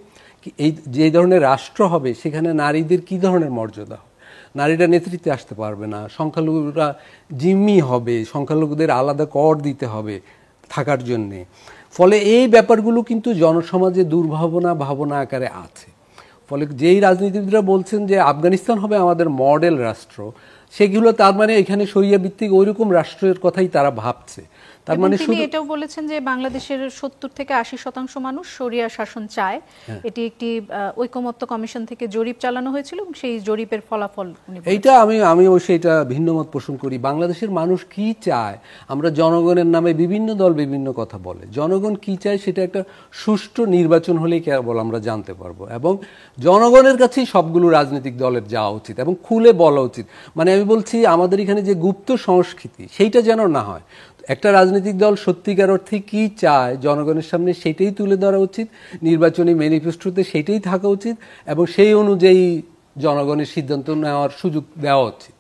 এই যে ধরনের রাষ্ট্র হবে সেখানে নারীদের কি ধরনের মর্যাদা হবে, নারীরা নেতৃত্বে আসতে পারবে না, সংখ্যালঘুরা জিম্মি হবে, সংখ্যালঘুদের আলাদা কর দিতে হবে থাকার জন্যে। ফলে এই ব্যাপারগুলো কিন্তু জনসমাজে ভাবনা আকারে আছে। ফলে যেই রাজনীতিবিদরা বলছেন যে আফগানিস্তান হবে আমাদের মডেল রাষ্ট্র, সেগুলো তার মানে এখানে শরিয়া ভিত্তিক ওইরকম রাষ্ট্রের কথাই তারা ভাবছে। তার মানে তিনি এটাও বলেছেন যে বাংলাদেশের 70 থেকে 80% মানুষ শরিয়া শাসন চায়। এটি একটি ঐকমত্য কমিশন থেকে জরিপ চালানো হয়েছিল এবং সেই জরিপের ফলাফল এইটা আমি অবশ্যই এটা ভিন্নমত পোষণ করি। বাংলাদেশের মানুষ কি চায়, আমরা জনগণের নামে বিভিন্ন দল বিভিন্ন কথা বলে, জনগণ কি চায় সেটা একটা সুষ্ঠু নির্বাচন হলেই কেবল আমরা জানতে পারবো। এবং জনগণের কাছেই সবগুলো রাজনৈতিক দলের যাওয়া উচিত এবং খুলে বলা উচিত। মানে আমি বলছি আমাদের এখানে যে গুপ্ত সংস্কৃতি সেইটা যেন না হয়। একটা রাজনৈতিক দল সত্যিকার অর্থে কি চায় জনগণের সামনে সেটাই তুলে ধরা উচিত, নির্বাচনী ম্যানিফেস্টোতে সেটাই থাকা উচিত এবং সেই অনুযায়ী জনগণের সিদ্ধান্ত নেওয়ার সুযোগ দেওয়া উচিত।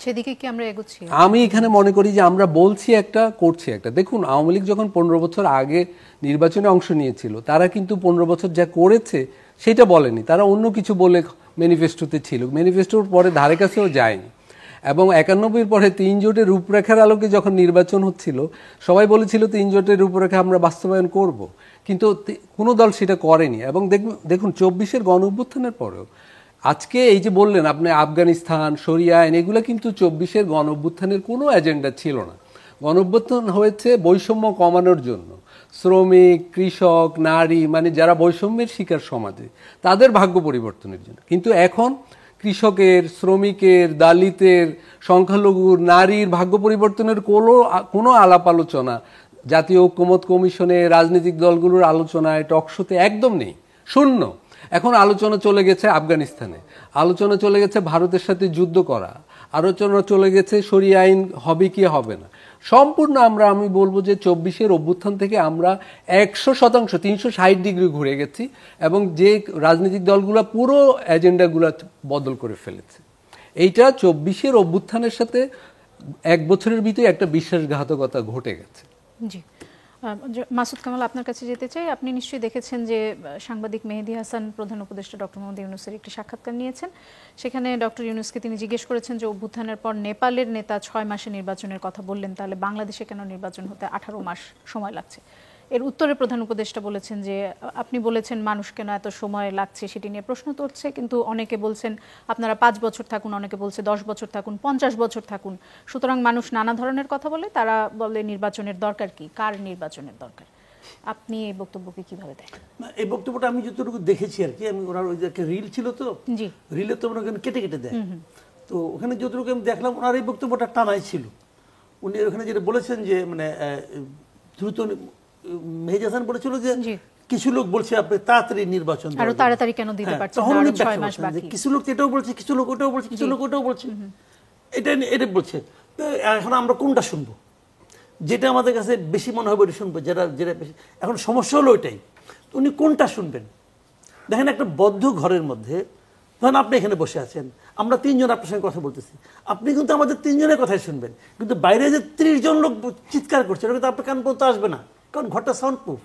সেদিকে কি আমরা এগোচ্ছি? আমি এখানে মনে করি যে আমরা বলছি একটা, করছি একটা। দেখুন, আওয়ামী লীগ যখন 15 বছর আগে নির্বাচনে অংশ নিয়েছিল তারা কিন্তু 15 বছর যা করেছে সেটা বলেনি, তারা অন্য কিছু বলে ম্যানিফেস্টোতে ছিল, ম্যানিফেস্টোর পরে ধারে কাছেও যায়নি। এবং 91 পরে 3 জোটের রূপরেখার আলোকে যখন নির্বাচন হচ্ছিল সবাই বলেছিল 3 জোটের রূপরেখা আমরা বাস্তবায়ন করব, কিন্তু কোনো দল সেটা করেনি। এবং দেখুন 24-এর গণ অভ্যুত্থানের পরেও আজকে এই যে বললেন আপনি আফগানিস্তান, শরিয়া আইন, এগুলো কিন্তু 24-এর গণ অভ্যুত্থানের কোনো এজেন্ডা ছিল না। গণ অভ্যুত্থান হয়েছে বৈষম্য কমানোর জন্য, শ্রমিক, কৃষক, নারী, মানে যারা বৈষম্যের শিকার সমাজে তাদের ভাগ্য পরিবর্তনের জন্য। কিন্তু এখন কৃষকের, শ্রমিকের, দলিতের, সংখ্যালঘুর, নারীর ভাগ্য পরিবর্তনের কোনো আলাপ আলোচনা জাতীয় ঐক্যমত কমিশনে, রাজনৈতিক দলগুলোর আলোচনায়, টকশোতে একদম নেই, শূন্য। এখন আলোচনা চলে গেছে আফগানিস্তানে, আলোচনা চলে গেছে ভারতের সাথে যুদ্ধ করা, আলোচনা চলে গেছে শরিয়া আইন হবে কি হবে না। সম্পূর্ণ আমি বলবো যে 24-এর অভ্যুত্থান থেকে আমরা 100% 360 ডিগ্রি ঘুরে গেছি এবং যে রাজনৈতিক দলগুলো পুরো এজেন্ডাগুলো বদল করে ফেলেছে। এইটা 24-এর অভ্যুত্থানের সাথে 1 বছরের ভিতরে একটা বিশ্বাসঘাতকতা ঘটে গেছে। জি, মাসুদ কামাল, আপনার কাছে যেতে চাই। আপনি নিশ্চয়ই দেখেছেন যে সাংবাদিক মেহেদী হাসান প্রধান উপদেষ্টা ডক্টর মোহাম্মদ ইউনূসের একটি সাক্ষাৎকার নিয়েছেন। সেখানে ডক্টর ইউনূসকে তিনি জিজ্ঞেস করেছেন যে অভ্যুত্থানের পর নেপালের নেতা 6 মাসে নির্বাচনের কথা বললেন, তাহলে বাংলাদেশে কেন নির্বাচন হতে 18 মাস সময় লাগছে? এর উত্তরে প্রধান উপদেষ্টা বলেছেন যে আপনি বলেছেন মানুষ কেন এত সময় লাগছে সেটি নিয়ে প্রশ্ন তুলছে, কিন্তু অনেকে বলছেন আপনারা 5 বছর থাকুন, অনেকে বলছে 10 বছর থাকুন, 50 বছর থাকুন। সুতরাং মানুষ নানা ধরনের কথা বলে, তারা বলে নির্বাচনের দরকার কি, কার নির্বাচনের দরকার। আপনি এই বক্তব্যকে কিভাবে দেখেন? এই বক্তব্যটা আমি যতটুকু দেখেছি আর কি, আমি ওনার ওই যে রিল ছিল তো, জি, রিলে তো ওখানে কেটে কেটে দেয়, তো ওখানে যতটুকু আমি দেখলাম ওনার এই বক্তব্যটা টানাই ছিল। উনি ওখানে যেটা বলেছেন যে মানে দ্রুত, মেহেদী হাসান বলেছিল যে কিছু লোক বলছে আপনি তাড়াতাড়ি নির্বাচন আরো তাড়াতাড়ি কেন দিতে পারছেন, আরো 6 মাস বাকি। কিছু লোক এটাও বলছে, কিছু লোক ওটাও বলছে, কিছু লোক ওটাও বলছে, এটা বলছে। তো এখন আমরা কোনটা শুনবো? যেটা আমাদের কাছে বেশি মনে হবে ওটা শুনবো, যেটা বেশি। এখন সমস্যা হলো ওইটাই, উনি কোনটা শুনবেন? দেখেন, একটা বদ্ধ ঘরের মধ্যে ধরেন আপনি এখানে বসে আছেন, আমরা 3 জন আপনার সঙ্গে কথা বলতেছি, আপনি কিন্তু আমাদের 3 জনের কথাই শুনবেন, কিন্তু বাইরে যে 30 জন লোক চিৎকার করছে ওটা কিন্তু আপনার কান পর্যন্ত আসবে না, কারণ ঘরটা সাউন্ড প্রুফ।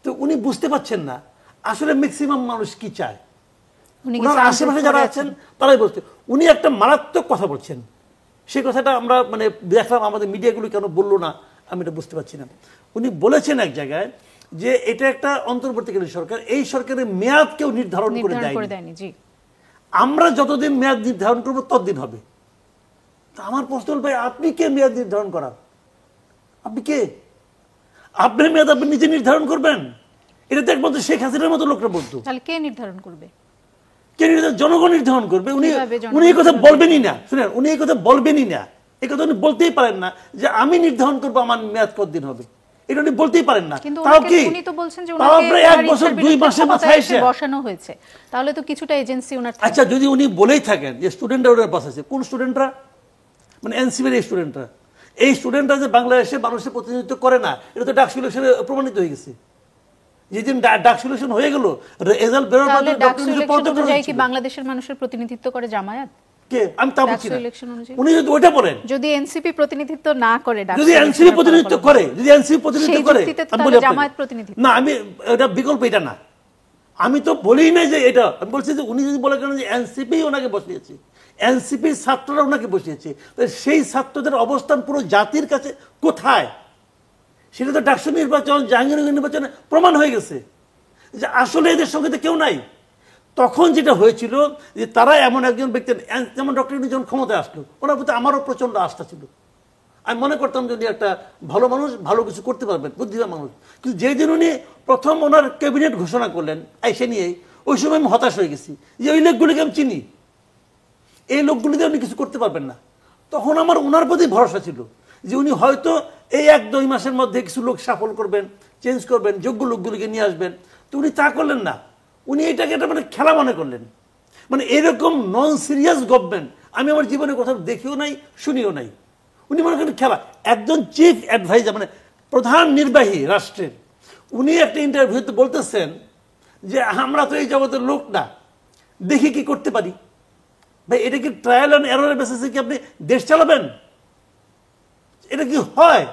তো উনি বুঝতে পারছেন না আসলে ম্যাক্সিমাম মানুষ কি চায়। ওনার আশেপাশে যারা আছেন তারাই বলছে। উনি একটা মারাত্মক কথা বলছেন, সেই কথাটা আমরা মানে দেখলাম, আমাদের মিডিয়াগুলো কেন বললো না আমি এটা বুঝতে পারছি না। উনি বলেছেন এক জায়গায় যে এটা একটা অন্তর্বর্তীকালীন সরকার, এই সরকারের মেয়াদ কেউ নির্ধারণ করে দেয়নি, আমরা যতদিন মেয়াদ নির্ধারণ করবো ততদিন হবে। আমার প্রশ্ন হল, ভাই আপনি কে মেয়াদ নির্ধারণ করার? আপনি কে? আপনার মেয়াদ আপনি নিজে নির্ধারণ করবেন? এটা তো একমাত্র শেখ হাসিনার মতো লোকরা বলতো। তাহলে কে নির্ধারণ করবে? কে নির্ধারণ? জনগণ নির্ধারণ করবে। উনি এই কথা বলবেনই না, শুনেন, উনি এই কথা বলবেনই না, এই কথা উনি বলতেই পারেন না যে আমি নির্ধারণ করবো আমার মেয়াদ কতদিন হবে, এটা উনি বলতেই পারেন না। তাও কি উনি তো বলছেন যে তাও প্রায় 1 বছর 2 মাসের মাথায় এসে বসানো হয়েছে, তাহলে তো কিছুটা এজেন্সি ওনার। আচ্ছা, যদি উনি বলেই থাকেন যে স্টুডেন্টরা ওনার বসাচ্ছে, কোন স্টুডেন্টরা? মানে এনসিপির এই স্টুডেন্টরা, এই স্টুডেন্টরা যে বাংলাদেশে মানুষের প্রতিনিধিত্ব করে না, এটা তো ডাকসু ইলেকশনে প্রমাণিত হয়ে গেছে। যেদিন ডাকসু ইলেকশন হয়ে গেল, রেজাল্ট বেরোর পর কি বাংলাদেশের মানুষের প্রতিনিধিত্ব করে জামায়াত? কে? আমি তা বলছি না। উনি যদি ওইটা বলেন, যদি এনসিপি প্রতিনিধিত্ব না করে, যদি এনসিপি প্রতিনিধিত্ব করে, যদি এনসিপি প্রতিনিধিত্ব করে, আমি বলি জামায়াত প্রতিনিধিত্ব না, আমি এটা বিকল্প এটা না। আমি তো বলি না যে এটা, আমি বলছি যে উনি যদি বলে কেন যে এনসিপি ওনাকে বসিয়েছে, এনসিপির ছাত্ররা ওনাকে বসিয়েছে, সেই ছাত্রদের অবস্থান পুরো জাতির কাছে কোথায়? সেটা তো ডাকসু নির্বাচন, জাহাঙ্গীরনগর নির্বাচনে প্রমাণ হয়ে গেছে যে আসলে এদের সঙ্গে তো কেউ নাই। তখন যেটা হয়েছিল যে তারা এমন একজন ব্যক্তি, যেমন ডক্টর ইউনূস যখন ক্ষমতায় আসলো, ওনার প্রতি আমারও প্রচন্ড আস্থা ছিল। আমি মনে করতাম যে উনি একটা ভালো মানুষ, ভালো কিছু করতে পারবেন, বুদ্ধিমান মানুষ। কিন্তু যেদিন উনি প্রথম ওনার ক্যাবিনেট ঘোষণা করলেন আইসে নিয়ে, ওই সময় আমি হতাশ হয়ে গেছি যে ওই লোকগুলিকে আমি চিনি, এই লোকগুলিতে উনি কিছু করতে পারবেন না। তখন আমার ওনার প্রতি ভরসা ছিল যে উনি হয়তো এই 1-2 মাসের মধ্যে কিছু লোক সাফল করবেন, চেঞ্জ করবেন, যোগ্য লোকগুলিকে নিয়ে আসবেন। তো উনি তা করলেন না, উনি এটাকে একটা মানে খেলা মনে করলেন। মানে এরকম নন সিরিয়াস গভর্নমেন্ট আমি আমার জীবনে কোথাও দেখিও নাই, শুনিও নাই। উনি মনে করেন খেলা। একজন চিফ অ্যাডভাইজার, মানে প্রধান নির্বাহী রাষ্ট্রের, উনি একটা ইন্টারভিউতে বলতেছেন যে আমরা তো এই জগতের লোক না, দেখি কি করতে পারি। ভাই, এটা কি ট্রায়াল অ্যান্ড এররের বেসিসে কি আপনি দেশ চালাবেন? এটা কি হয়?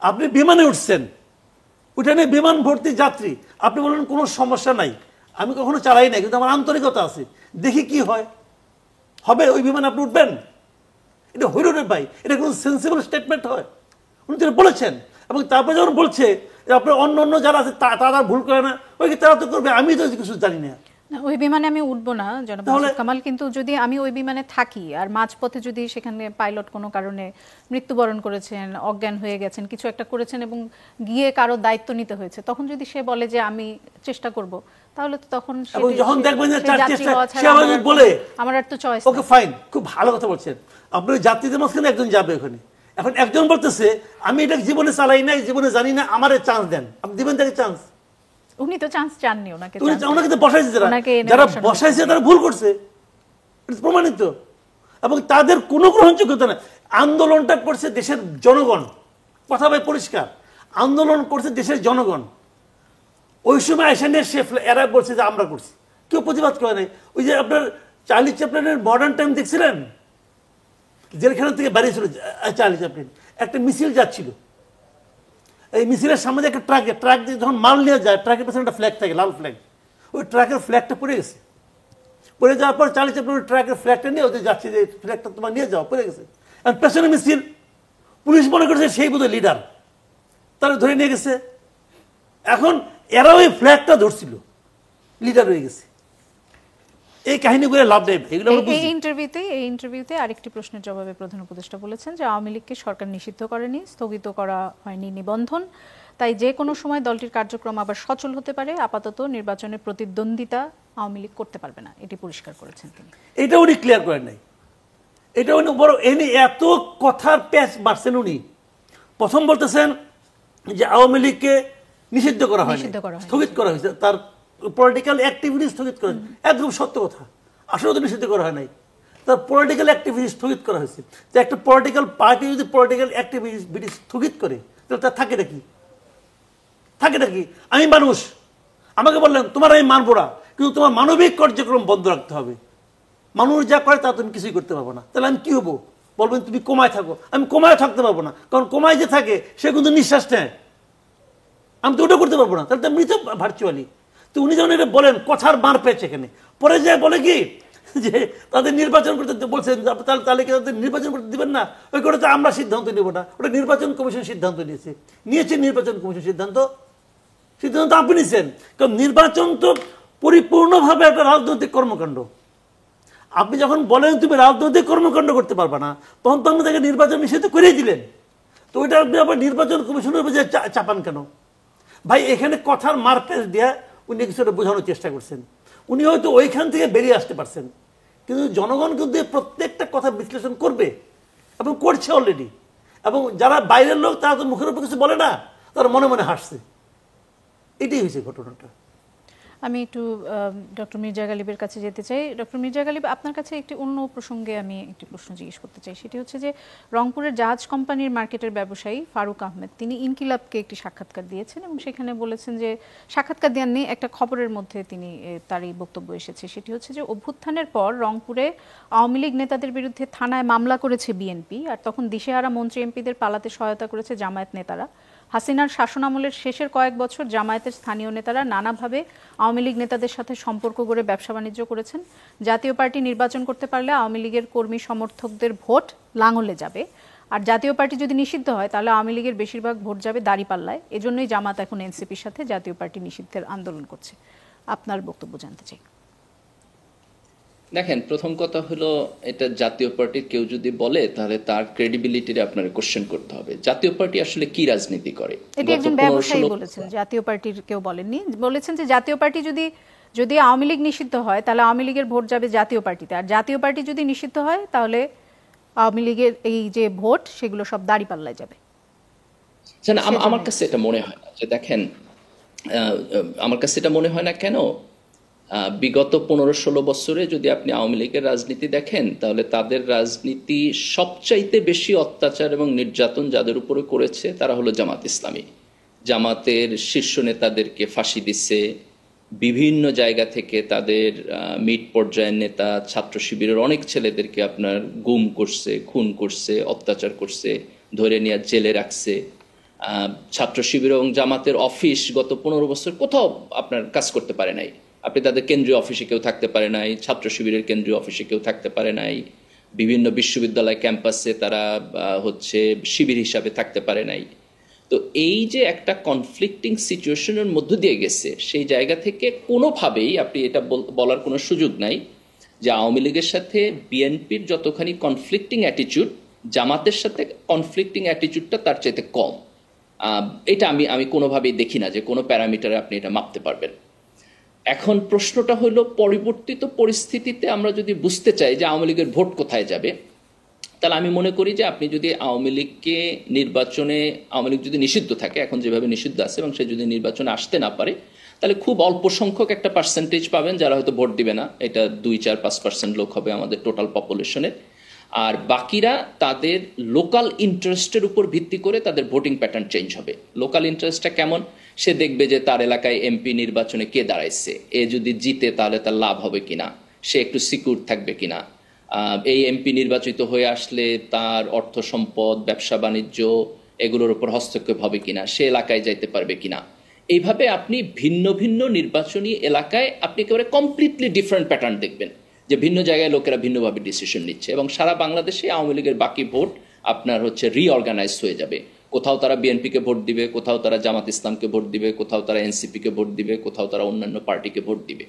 আপনি বিমানে উঠছেন, উঠানে বিমান ভর্তি যাত্রী, আপনি বলেন কোনো সমস্যা নাই, আমি কখনো চালাই নাই, কিন্তু আমার আন্তরিকতা আছে, দেখি কি হয়। হবে ওই বিমানে আপনি উঠবেন? এটা হইল রে ভাই, এটা কোনো সেন্সিবল স্টেটমেন্ট হয়? উনি যেটা বলেছেন, এবং তারপরে যখন বলছে যে আপনার অন্য অন্য যারা আছে তারা ভুল করে না, ওই কি তারা তো করবে, আমি তো কিছু জানি না। ওই বিমানে আমি উঠবো না জনাব কামাল, কিন্তু যদি আমি ওই বিমানে থাকি আর মাঝপথে যদি সেখানে পাইলট কোনো কারণে মৃত্যুবরণ করেছেন, অজ্ঞান হয়ে গেছেন, কিছু একটা করেছেন এবং গিয়ে কারো দায়িত্ব নিতে হয়েছে, তখন যদি সে বলে যে আমি চেষ্টা করব, তাহলে তো তখন যখন দেখবেন যে বলে আমার আর তো চয়েস। ওকে ফাইন, খুব ভালো কথা বলছেন আপনি। যাত্রীদের মাঝখানে একজন যাবে ওখানে, এখন একজন বলতেছে আমি এটা জীবনে চালাই নাই, জীবনে জানি না, আমারে চান্স দেন। আপনি দিবেন তাকে চান্স? উনি তো চান্স চাননি, ওনাকে ওনাকে তো বসাইছে, যারা বসাইছে তারা ভুল করছে, প্রমাণিত। এবং তাদের কোনো গ্রহণযোগ্যতা না। আন্দোলনটা করছে দেশের জনগণ, কথা ভাই পরিষ্কার, আন্দোলন করছে দেশের জনগণ। ওই সময় আইসানের শেফ এরা বলছে যে আমরা করছি, কেউ প্রতিবাদ করে নাই। ওই যে আপনার চার্লি চ্যাপলিনের মডার্ন টাইম দেখছিলেন, জেলখানা থেকে বেরিয়েছিল চার্লি চ্যাপলিন, একটা মিছিল যাচ্ছিল, এই মিছিলের সামনে একটা ট্রাক দিয়ে যখন মাল নিয়ে যায়, ট্রাকের পেছনে একটা ফ্ল্যাগ থাকে, লাল ফ্ল্যাগ, ওই ট্রাকের ফ্ল্যাগটা পড়ে গেছে। পড়ে যাওয়ার পর চার্লি চ্যাপলিন ট্রাকের ফ্ল্যাগটা নিয়ে ওদের যাচ্ছে যে ফ্ল্যাগটা তোমার নিয়ে যাও, পড়ে গেছে। আর পেছনে মিছিল, পুলিশ মনে করছে সেই বোধহয় লিডার, তারা ধরে নিয়ে গেছে। এখন এরা ওই ফ্ল্যাগটা ধরছিল, লিডার হয়ে গেছে। এই কাহিনীগুলো লাভ নেই। এই ইন্টারভিউতে আরেকটি প্রশ্নের জবাবে প্রধান উপদেষ্টা বলেছেন যে আওয়ামী লীগকে সরকার নিষিদ্ধ করেনি, স্থগিত করা হয়নি নিবন্ধন, তাই যে কোনো সময় দলটির কার্যক্রম আবার সচল হতে পারে। আপাতত নির্বাচনের প্রতিদ্বন্দ্বিতা আওয়ামী লীগ করতে পারবে না, এটি পরিষ্কার করেছেন তিনি। এটা উনি ক্লিয়ার করেন নাই, এটা উনি বড় এনে এত কথার প্যাচ মারছেন। উনি প্রথম বলতেছেন যে আওয়ামী লীগকে নিষিদ্ধ করা হয়নি, স্থগিত করা হয়েছে, তার পলিটিক্যাল অ্যাক্টিভিটি স্থগিত করা, একদম সত্য কথা। আসলে তো নিষিদ্ধ করা হয় নাই, তার পলিটিক্যাল অ্যাক্টিভিটি স্থগিত করা হয়েছে। তো একটা পলিটিক্যাল পার্টি যদি পলিটিক্যাল অ্যাক্টিভিটি স্থগিত করে, তাহলে তার থাকে নাকি? থাকে নাকি? আমি মানুষ, আমাকে বললেন তোমার আমি মানবো না, কিন্তু তোমার মানবিক কার্যক্রম বন্ধ রাখতে হবে। মানুষ যা করে তা তুমি কিছুই করতে পারবো না, তাহলে আমি কি হবো? বলবেন তুমি কোমায় থাকো, আমি কোমায় থাকতে পারবো না, কারণ কোমায় যে থাকে সে কিন্তু নিঃশ্বাস নেয়, আমি তো ওটা করতে পারবো না, তাহলে তো মৃত ভার্চুয়ালি। তো উনি যখন এটা বলেন, কথার মার পেয়েছে এখানে। পরে যায় বলে কি যে তাদের নির্বাচন করতে বলছেন, তাহলে কি তাদের নির্বাচন করতে দিবেন না? ওই করে তো আমরা সিদ্ধান্ত নেব না, ওটা নির্বাচন কমিশন সিদ্ধান্ত নিয়েছে নির্বাচন কমিশন সিদ্ধান্ত আপনি নিয়েছেন। কারণ নির্বাচন তো পরিপূর্ণভাবে একটা রাজনৈতিক কর্মকাণ্ড। আপনি যখন বলেন তুমি রাজনৈতিক কর্মকাণ্ড করতে পারবে না, তখন তো আপনি তাকে নির্বাচন নিষিদ্ধ করেই দিলেন। তো ওইটা আপনি আবার নির্বাচন কমিশনের উপর চাপান কেন? ভাই এখানে কথার মারপেচ দিয়ে উনি কিছুটা বোঝানোর চেষ্টা করছেন। উনি হয়তো ওইখান থেকে বেরিয়ে আসতে পারছেন, কিন্তু জনগণ কিন্তু প্রত্যেকটা কথা বিশ্লেষণ করবে এবং করছে অলরেডি। এবং যারা বাইরের লোক তারা তো মুখের উপর কিছু বলে না, তারা মনে মনে হাসছে। এটাই হয়েছে ঘটনাটা। আমি একটু ডক্টর মির্জা গালিবের কাছে যেতে চাই। ডক্টর মির্জা গালিব, আপনার কাছে একটি অন্য প্রসঙ্গে আমি একটি প্রশ্ন জিজ্ঞেস করতে চাই। সেটি হচ্ছে যে রংপুরের জাহাজ কোম্পানির মার্কেটের ব্যবসায়ী ফারুক আহমেদ, তিনি ইনকিলাবকে একটি সাক্ষাৎকার দিয়েছেন এবং সেখানে বলেছেন যে, সাক্ষাৎকার দেননি, একটা খবরের মধ্যে তিনি তার এই বক্তব্য এসেছে, সেটি হচ্ছে যে অভ্যুত্থানের পর রংপুরে আওয়ামী লীগ নেতাদের বিরুদ্ধে থানায় মামলা করেছে বিএনপি, আর তখন দিশেহারা মন্ত্রী এমপিদের পালাতে সহায়তা করেছে জামায়াত নেতারা। হাসিনার শাসনামলের শেষের কয়েক বছর জামায়াতের স্থানীয় নেতারা নানাভাবে আওয়ামী লীগ নেতাদের সাথে সম্পর্ক গড়ে ব্যবসা বাণিজ্য করেছেন। জাতীয় পার্টি নির্বাচন করতে পারলে আওয়ামী লীগের কর্মী সমর্থকদের ভোট লাঙলে যাবে, আর জাতীয় পার্টি যদি নিষিদ্ধ হয় তাহলে আওয়ামী লীগের বেশিরভাগ ভোট যাবে দাঁড়িপাল্লায়। এজন্যই জামাত এখন এনসিপির সাথে জাতীয় পার্টি নিষিদ্ধের আন্দোলন করছে। আপনার বক্তব্য জানতে চাই। দেখেন, প্রথম কথা হলো, এটা জাতীয় পার্টির কেউ যদি বলে তাহলে তার ক্রেডিবিলিটির আপনার কোশ্চেন করতে হবে। জাতীয় পার্টি আসলে কি রাজনীতি করে? এটি একজন ব্যবসায়ী বলেছেন, জাতীয় পার্টির কেউ বলেননি। বলেছেন যে জাতীয় পার্টি যদি আওয়ামী লীগ নিষিদ্ধ হয় তাহলে আওয়ামী লীগের ভোট যাবে জাতীয় পার্টিতে, আর জাতীয় পার্টি যদি নিষিদ্ধ হয় তাহলে আওয়ামী লীগের এই যে ভোট সেগুলো সব দাঁড়িপাল্লায় যাবে। আমার কাছে এটা মনে হয় না যে, দেখেন, আমার কাছে এটা মনে হয় না কেন, বিগত 15-16 বছরে যদি আপনি আওয়ামী লীগের রাজনীতি দেখেন, তাহলে তাদের রাজনীতি সবচাইতে বেশি অত্যাচার এবং নির্যাতন যাদের উপরে করেছে তারা হলো জামাত ইসলামী। জামাতের শীর্ষ নেতাদেরকে ফাঁসি দিচ্ছে, বিভিন্ন জায়গা থেকে তাদের মিড পর্যায়ের নেতা, ছাত্র শিবিরের অনেক ছেলেদেরকে আপনার গুম করছে, খুন করছে, অত্যাচার করছে, ধরে নিয়ে জেলে রাখছে। ছাত্র শিবির এবং জামাতের অফিস গত 15 বছর কোথাও আপনার কাজ করতে পারে নাই। আপনি তাদের কেন্দ্রীয় অফিসে কেউ থাকতে পারে নাই, ছাত্র শিবিরের কেন্দ্রীয় অফিসে কেউ থাকতে পারে নাই, বিভিন্ন বিশ্ববিদ্যালয় ক্যাম্পাসে তারা হচ্ছে শিবির হিসাবে থাকতে পারে নাই। তো এই যে একটা কনফ্লিক্টিং সিচুয়েশনের মধ্য দিয়ে গেছে, সেই জায়গা থেকে কোনোভাবেই আপনি এটা বলার কোনো সুযোগ নাই যে আওয়ামী লীগের সাথে বিএনপির যতখানি কনফ্লিক্টিং অ্যাটিটিউড, জামাতের সাথে কনফ্লিক্টিং অ্যাটিটিউডটা তার চাইতে কম। এটা আমি কোনোভাবেই দেখি না যে কোনো প্যারামিটারে আপনি এটা মাপতে পারবেন। এখন প্রশ্নটা হলো, পরিবর্তিত পরিস্থিতিতে আমরা যদি বুঝতে চাই যে আওয়ামী লীগের ভোট কোথায় যাবে, তাহলে আমি মনে করি যে আপনি যদি আওয়ামী লীগকে নির্বাচনে, আওয়ামী লীগ যদি নিষিদ্ধ থাকে, এখন যেভাবে নিষিদ্ধ আছে, এবং সে যদি নির্বাচনে আসতে না পারে, তাহলে খুব অল্প সংখ্যক একটা পার্সেন্টেজ পাবেন যারা হয়তো ভোট দিবে না। এটা 2-4-5% লোক হবে আমাদের টোটাল পপুলেশনের। আর বাকিরা তাদের লোকাল ইন্টারেস্টের উপর ভিত্তি করে তাদের ভোটিং প্যাটার্ন চেঞ্জ হবে। লোকাল ইন্টারেস্টটা কেমন, সে দেখবে যে তার এলাকায় এমপি নির্বাচনে কে দাঁড়াইছে, এ যদি জিতে তাহলে তার লাভ হবে কিনা, সে একটু সিকিউর থাকবে কিনা, এই এমপি নির্বাচিত হয়ে আসলে তার অর্থ সম্পদ, ব্যবসা বাণিজ্য এগুলোর উপর হস্তক্ষেপ হবে কিনা, সে এলাকায় যাইতে পারবে কিনা। এইভাবে আপনি ভিন্ন ভিন্ন নির্বাচনী এলাকায় আপনি একেবারে কমপ্লিটলি ডিফারেন্ট প্যাটার্ন দেখবেন, যে ভিন্ন জায়গায় লোকেরা ভিন্নভাবে ডিসিশন নিচ্ছে, এবং সারা বাংলাদেশে আওয়ামী লীগের বাকি ভোট আপনার রিঅর্গানাইজ হয়ে যাবে। কোথাও তারা বিএনপিকে ভোট দিবে, কোথাও তারা জামাত ইসলামকে ভোট দিবে, কোথাও তারা এনসিপিকে ভোট দিবে, কোথাও তারা অন্যান্য পার্টিকে ভোট দিবে।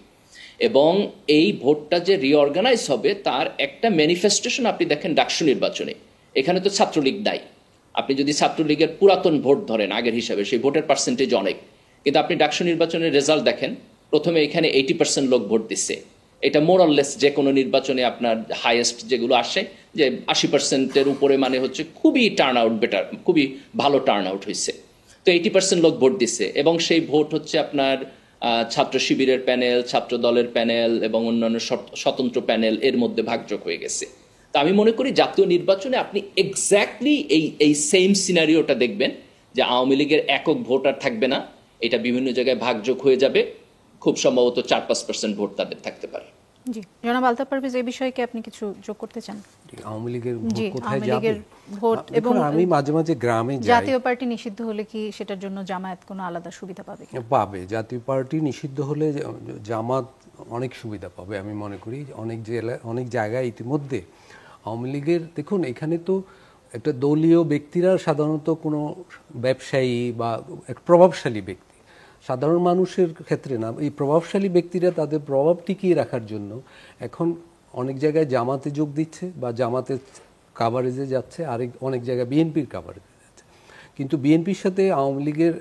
এবং এই ভোটটা যে রিঅর্গানাইজ হবে তার একটা ম্যানিফেস্টেশন আপনি দেখেন ডাকসু নির্বাচনে। এখানে তো ছাত্রলীগ নাই, আপনি যদি ছাত্রলীগের পুরাতন ভোট ধরেন আগের হিসাবে, সেই ভোটের পার্সেন্টেজ অনেক, কিন্তু আপনি ডাকসু নির্বাচনের রেজাল্ট দেখেন, প্রথমে এখানে 80% লোক ভোট দিচ্ছে। এটা মোরললেস যে কোনো নির্বাচনে আপনার হাইয়েস্ট যেগুলো আসে, যে 80%-এর উপরে, মানে খুবই টার্ন আউট বেটার, খুবই ভালো টার্ন আউট হয়েছে। তো 80% লোক ভোট দিচ্ছে, এবং সেই ভোট আপনার ছাত্র শিবিরের প্যানেল, ছাত্র দলের প্যানেল এবং অন্যান্য স্বতন্ত্র প্যানেল এর মধ্যে ভাগযোগ হয়ে গেছে। তা আমি মনে করি জাতীয় নির্বাচনে আপনি এক্স্যাক্টলি এই সেম সিনারিওটা দেখবেন, যে আওয়ামী লীগের একক ভোট আর থাকবে না, এটা বিভিন্ন জায়গায় ভাগযোগ হয়ে যাবে, খুব সম্ভবত 4-5% ভোট তাদের থাকতে পারে। জি, জনাব আলতাফ পারভেজ, এই বিষয়ে কি আপনি কিছু যোগ করতে চান? আওয়ামী লীগের ভোট জি, কোথায় আওয়ামী যাবে? লীগের ভোট এবং আমি মাঝে মাঝে গ্রামে যাই। জাতীয় পার্টি নিষিদ্ধ হলে কি সেটার জন্য জামায়াত কোনো আলাদা সুবিধা পাবে কি? পাবে। জাতীয় পার্টি নিষিদ্ধ হলে জামাত অনেক সুবিধা পাবে আমি মনে করি। অনেক জায়গায় ইতিমধ্যে আওয়ামী লীগের, দেখুন এখানে তো একটা দলীয় ব্যক্তিরা সাধারণত কোনো ব্যবসায়ী বা এক প্রভাবশালী ব্যক্তি, সাধারণ মানুষের ক্ষেত্রে না, এই প্রভাবশালী ব্যক্তিরা তাদের প্রভাব টিকিয়ে রাখার জন্য এখন অনেক জায়গায় জামাতে যোগ দিচ্ছে বা জামাতের কাভারেজে যাচ্ছে, আর অনেক জায়গায় বিএনপির কাভারেজে যাচ্ছে। কিন্তু বিএনপির সাথে আওয়ামী লীগের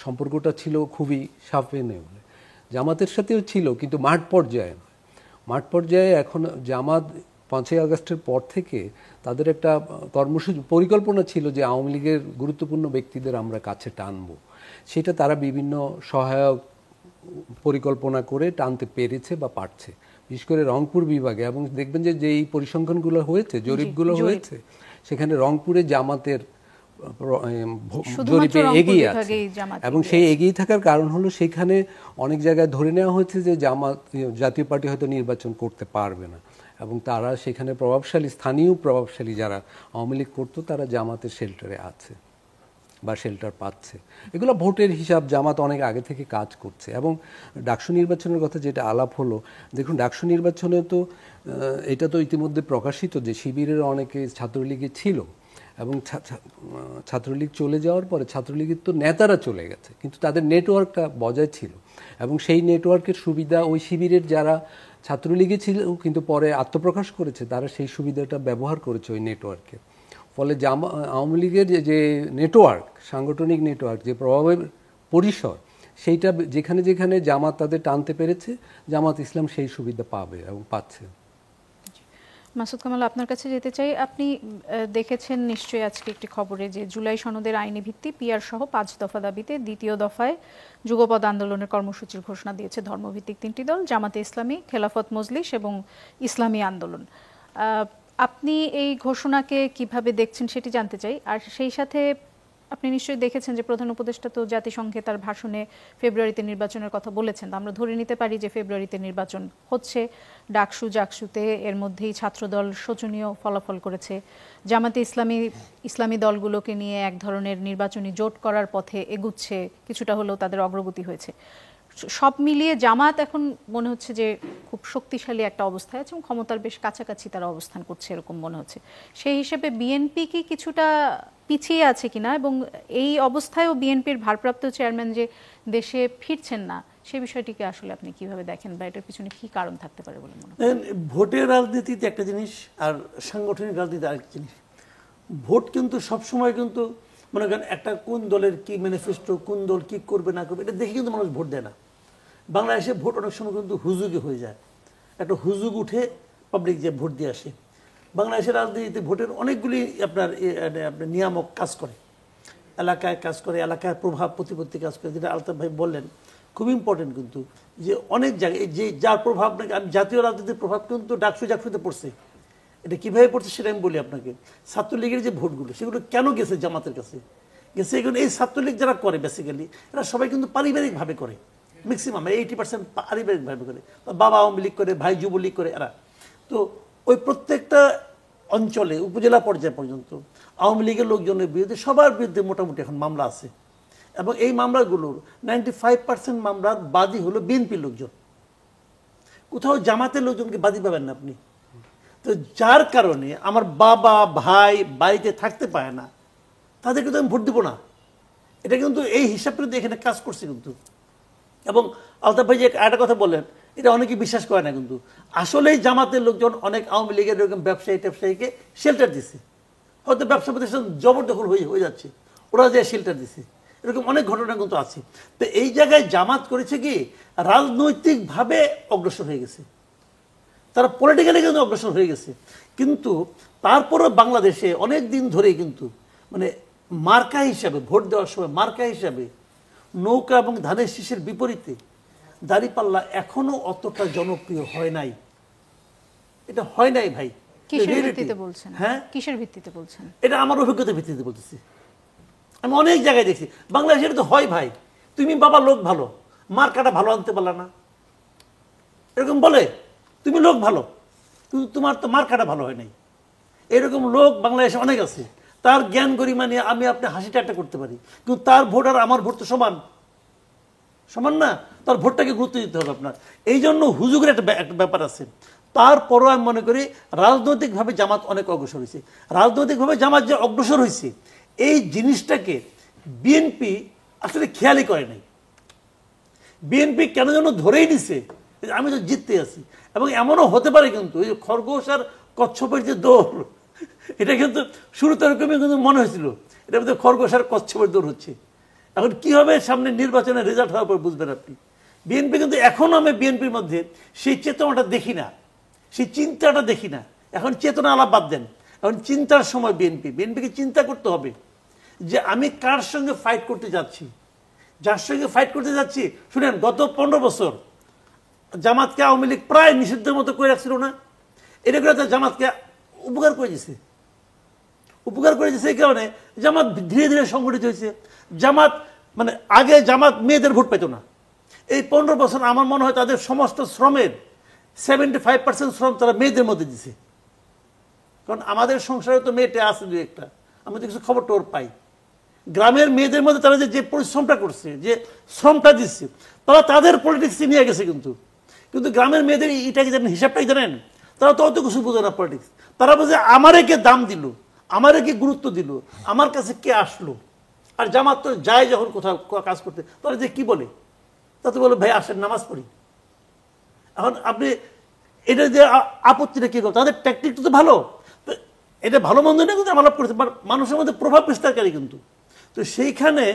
সম্পর্কটা ছিল খুবই সাপে নেউলে, জামাতের সাথেও ছিল, কিন্তু মাঠ পর্যায়ে নয়। মাঠ পর্যায়ে এখন জামাত 5ই আগস্টের পর থেকে তাদের একটা কর্মসূচি পরিকল্পনা ছিল যে আওয়ামী লীগের গুরুত্বপূর্ণ ব্যক্তিদের আমরা কাছে টানবো, সেটা তারা বিভিন্ন সহায়ক পরিকল্পনা করে টানতে পেরেছে বা পারছে, বিশেষ করে রংপুর বিভাগে। এবং দেখবেন যে এই পরিসংখ্যানগুলো হয়েছে, জরিপগুলো হয়েছে, সেখানে রংপুরে জামাতের জরিপে এগিয়ে আছে। এবং সেই এগিয়ে থাকার কারণ হলো সেখানে অনেক জায়গায় ধরে নেওয়া হয়েছে যে জাতীয় পার্টি হয়তো নির্বাচন করতে পারবে না, এবং তারা সেখানে স্থানীয় প্রভাবশালী যারা আওয়ামী লীগ করতো তারা জামাতের শেল্টারে আছে বা শেল্টার পাচ্ছে। এগুলো ভোটের হিসাব, জামাত অনেক আগে থেকে কাজ করছে। এবং ডাকসু নির্বাচনের কথা যেটা আলাপ হলো, দেখুন ডাকসু নির্বাচনে তো এটা তো ইতিমধ্যে প্রকাশিত যে শিবিরের অনেকে ছাত্রলীগে ছিল, এবং ছাত্রলীগ চলে যাওয়ার পরে ছাত্রলীগের তো নেতারা চলে গেছে, কিন্তু তাদের নেটওয়ার্কটা বজায় ছিল, এবং সেই নেটওয়ার্কের সুবিধা ওই শিবিরের যারা ছাত্রলীগে ছিল কিন্তু পরে আত্মপ্রকাশ করেছে, তারা সেই সুবিধাটা ব্যবহার করেছে ওই নেটওয়ার্কে। ফলে আওয়ামী লীগের যে নেটওয়ার্ক, সাংগঠনিক নেটওয়ার্ক, যে প্রভাবের পরিসর, সেইটা যেখানে যেখানে জামাত তাদের টানতে পেরেছে, জামাত ইসলাম সেই সুবিধা পাবে এবং পাচ্ছে। মাসুদ কামাল, আপনার কাছে যেতে চাই। আপনি দেখেছেন নিশ্চয়ই আজকে একটি খবরে যে জুলাই সনদের আইনি ভিত্তি পিআর সহ 5 দফা দাবিতে দ্বিতীয় দফায় যুগপৎ আন্দোলনের কর্মসূচির ঘোষণা দিয়েছে ধর্মভিত্তিক 3টি দল, জামাতে ইসলামী, খেলাফত মজলিস এবং ইসলামী আন্দোলন। আপনি এই ঘোষণাকে কিভাবে দেখছেন সেটি জানতে চাই। আর সেই সাথে আপনি নিশ্চয়ই দেখেছেন যে প্রধান উপদেষ্টা তো জাতিসংঘে তার ভাষণে ফেব্রুয়ারিতে নির্বাচনের কথা বলেছেন। আমরা ধরে নিতে পারি যে ফেব্রুয়ারিতে নির্বাচন হচ্ছে। ডাকসু জাকসুতে এর মধ্যেই ছাত্রদল শোচনীয় ফলাফল করেছে। জামাতে ইসলামী দলগুলোকে নিয়ে এক ধরনের নির্বাচনী জোট করার পথে এগুচ্ছে, কিছুটা হলেও তাদের অগ্রগতি হয়েছে। সব মিলিয়ে জামাত এখন মনে হচ্ছে যে খুব শক্তিশালী একটা অবস্থায় আছে এবং ক্ষমতার বেশ কাছাকাছি তারা অবস্থান করছে এরকম মনে হচ্ছে। সেই হিসেবে বিএনপি কি কিছুটা পিছিয়ে আছে কিনা, এবং এই অবস্থায়ও বিএনপির ভারপ্রাপ্ত চেয়ারম্যান যে দেশে ফিরছেন না, সেই বিষয়টিকে আসলে আপনি কিভাবে দেখেন, বা এটার পিছনে কি কারণ থাকতে পারে বলে মনে হয়? ভোটের রাজনীতিতে একটা জিনিস আর সাংগঠনিক রাজনীতি আরেকটা জিনিস। ভোট কিন্তু সবসময় কিন্তু মনে করেন একটা কোন দলের কি ম্যানিফেস্টো, কোন দল কি করবে না করবে, এটা দেখে কিন্তু মানুষ ভোট দেয় না। বাংলাদেশে ভোট অনেক সময় কিন্তু হুজুগে হয়ে যায়, একটা হুজুগ উঠে পাবলিক যে ভোট দিয়ে আসে। বাংলাদেশের রাজনীতিতে ভোটের অনেকগুলি আপনার নিয়ামক কাজ করে, এলাকায় কাজ করে, এলাকার প্রভাব প্রতিপত্তি কাজ করে, যেটা আলতাফ ভাই বললেন খুব ইম্পর্টেন্ট। কিন্তু যে অনেক জায়গায় যে যার প্রভাব নাকি জাতীয় রাজনীতির প্রভাব কিন্তু ডাকসুতে পড়ছে, এটা কিভাবে পড়ছে সেটা আমি বলি আপনাকে। ছাত্রলীগের যে ভোটগুলো সেগুলো কেন গেছে জামাতের কাছে গেছে, এগুলো এই ছাত্রলীগ যারা করে বেসিক্যালি এরা সবাই কিন্তু পারিবারিকভাবে করে, ম্যাক্সিমাম 80% পারিবারিকভাবে করে। বাবা আওয়ামী লীগ করে, ভাই যুবলীগ করে এরা। তো ওই প্রত্যেকটা অঞ্চলে উপজেলা পর্যায় পর্যন্ত আওয়ামী লীগের লোকজনের বিরুদ্ধে সবার বিরুদ্ধে মোটামুটি এখন মামলা আছে, এবং এই মামলাগুলোর 95% মামলার বাদী হলো বিএনপির লোকজন। কোথাও জামাতের লোকজনকে বাদী পাবেন না আপনি। তো যার কারণে আমার বাবা ভাই বাড়িতে থাকতে পারে না, তাদেরকে তো আমি ভোট দিব না। এটা কিন্তু এই হিসাবটা দিয়ে এখানে কাজ করছে কিন্তু। এবং আলতাফ ভাই যে একটা কথা বললেন, এটা অনেকে বিশ্বাস করে না, কিন্তু আসলেই জামাতের লোকজন অনেক আওয়ামী লীগের এরকম ব্যবসায়ীকে শেল্টার দিছে। হয়তো ব্যবসা প্রতিষ্ঠান জবরদখল হয়ে যাচ্ছে, ওরা যে শেল্টার দিছে, এরকম অনেক ঘটনা কিন্তু আছে। তো এই জায়গায় জামাত করেছে কি, রাজনৈতিকভাবে অগ্রসর হয়ে গেছে, তারা পলিটিক্যালি কিন্তু অগ্রসর হয়ে গেছে। কিন্তু তারপরও বাংলাদেশে অনেক দিন ধরেই কিন্তু মানে মার্কা হিসাবে ভোট দেওয়ার সময় মার্কা হিসাবে নৌকা এবং ধানের শীষের বিপরীতে দাঁড়িপাল্লা এখনো অতটা জনপ্রিয় হয় নাই। এটা হয় নাই ভাই। কিসের ভিত্তিতে বলছেন? হ্যাঁ, কিসের ভিত্তিতে বলছেন? এটা আমার অভিজ্ঞতার ভিত্তিতে বলতেছি। আমি অনেক জায়গায় দেখছি বাংলাদেশে এটা তো হয় ভাই, তুমি বাবা লোক ভালো, মার্কাটা ভালো আনতে পারলা না, এরকম বলে। তুমি লোক ভালো কিন্তু তোমার তো মার্কাটা ভালো হয় নাই। এরকম লোক বাংলাদেশে অনেক আছে, তার জ্ঞান গরিমা নিয়ে আমি আপনি হাসি ঠাট্টা করতে পারি, কিন্তু তার ভোট আর আমার ভোট তো সমান না। তার ভোটটাকে গুরুত্ব দিতে হবে আপনার। এই জন্য হুজুগের একটা ব্যাপার আছে। তারপরও আমি মনে করি রাজনৈতিকভাবে জামাত অনেক অগ্রসর হয়েছে। রাজনৈতিকভাবে জামাত যে অগ্রসর হয়েছে এই জিনিসটাকে বিএনপি আসলে খেয়ালই করে নাই। বিএনপি কেন যেন ধরেই নিছে আমি তো জিততে আছি। এবং এমনও হতে পারে কিন্তু এই খরগোশ আর কচ্ছপের যে দৌড়, এটা কিন্তু শুরুতে এরকমই কিন্তু মনে হয়েছিল, এটা মধ্যে খরগোশ আর কচ্ছপের দৌড় হচ্ছে। এখন কি হবে সামনে নির্বাচনের রেজাল্ট হওয়ার পর বুঝবেন আপনি। বিএনপি কিন্তু এখন আমি বিএনপির মধ্যে সেই চেতনাটা দেখি না, সেই চিন্তাটা দেখি না। এখন চেতনা আলাপ বাদ দেন, এখন চিন্তার সময় বিএনপিকে চিন্তা করতে হবে যে আমি কার সঙ্গে ফাইট করতে যাচ্ছি, যার সঙ্গে ফাইট করতে যাচ্ছি। শুনেন, গত 15 বছর জামাতকে আওয়ামী লীগ প্রায় নিষিদ্ধের মতো করে রাখছিল না, এটা করে জামাতকে উপকার করে দিয়েছে। এই কারণে জামাত ধীরে ধীরে সংগঠিত হয়েছে। জামাত মানে আগে জামাত মেয়েদের ভোট পেত না, এই 15 বছর আমার মনে হয় তাদের সমস্ত শ্রমের 75% শ্রম তারা মেয়েদের মধ্যে দিছে। কারণ আমাদের সংসারে তো মেয়েটা আছে দু একটা, আমি তো কিছু খবর টোর পাই। গ্রামের মেয়েদের মধ্যে তারা যে পরিশ্রমটা করছে, যে শ্রমটা দিচ্ছে, তারা তাদের পলিটিক্সে নিয়ে গেছে। কিন্তু গ্রামের মেয়েদের এটাকে জানেন, হিসাবটাই জানেন, তারা তো অত কিছু বোঝে না পলিটিক্স। তারা বোঝে আমারে কে দাম দিল, আমারে কে গুরুত্ব দিল, আমার কাছে কে আসলো। আর জামাত তো যায় যখন কোথাও কাজ করতে, তারা যে কি বলে, তাতে বলে ভাই আসেন নামাজ পড়ি। এখন আপনি এটা যে আপত্তিটা কি করো, তাদের ট্যাকটিকটা তো ভালো, এটা ভালো মন্দ না, কিন্তু আলাপ করেছে মানুষের মধ্যে প্রভাব বিস্তারকারী কিন্তু। তো সেইখানে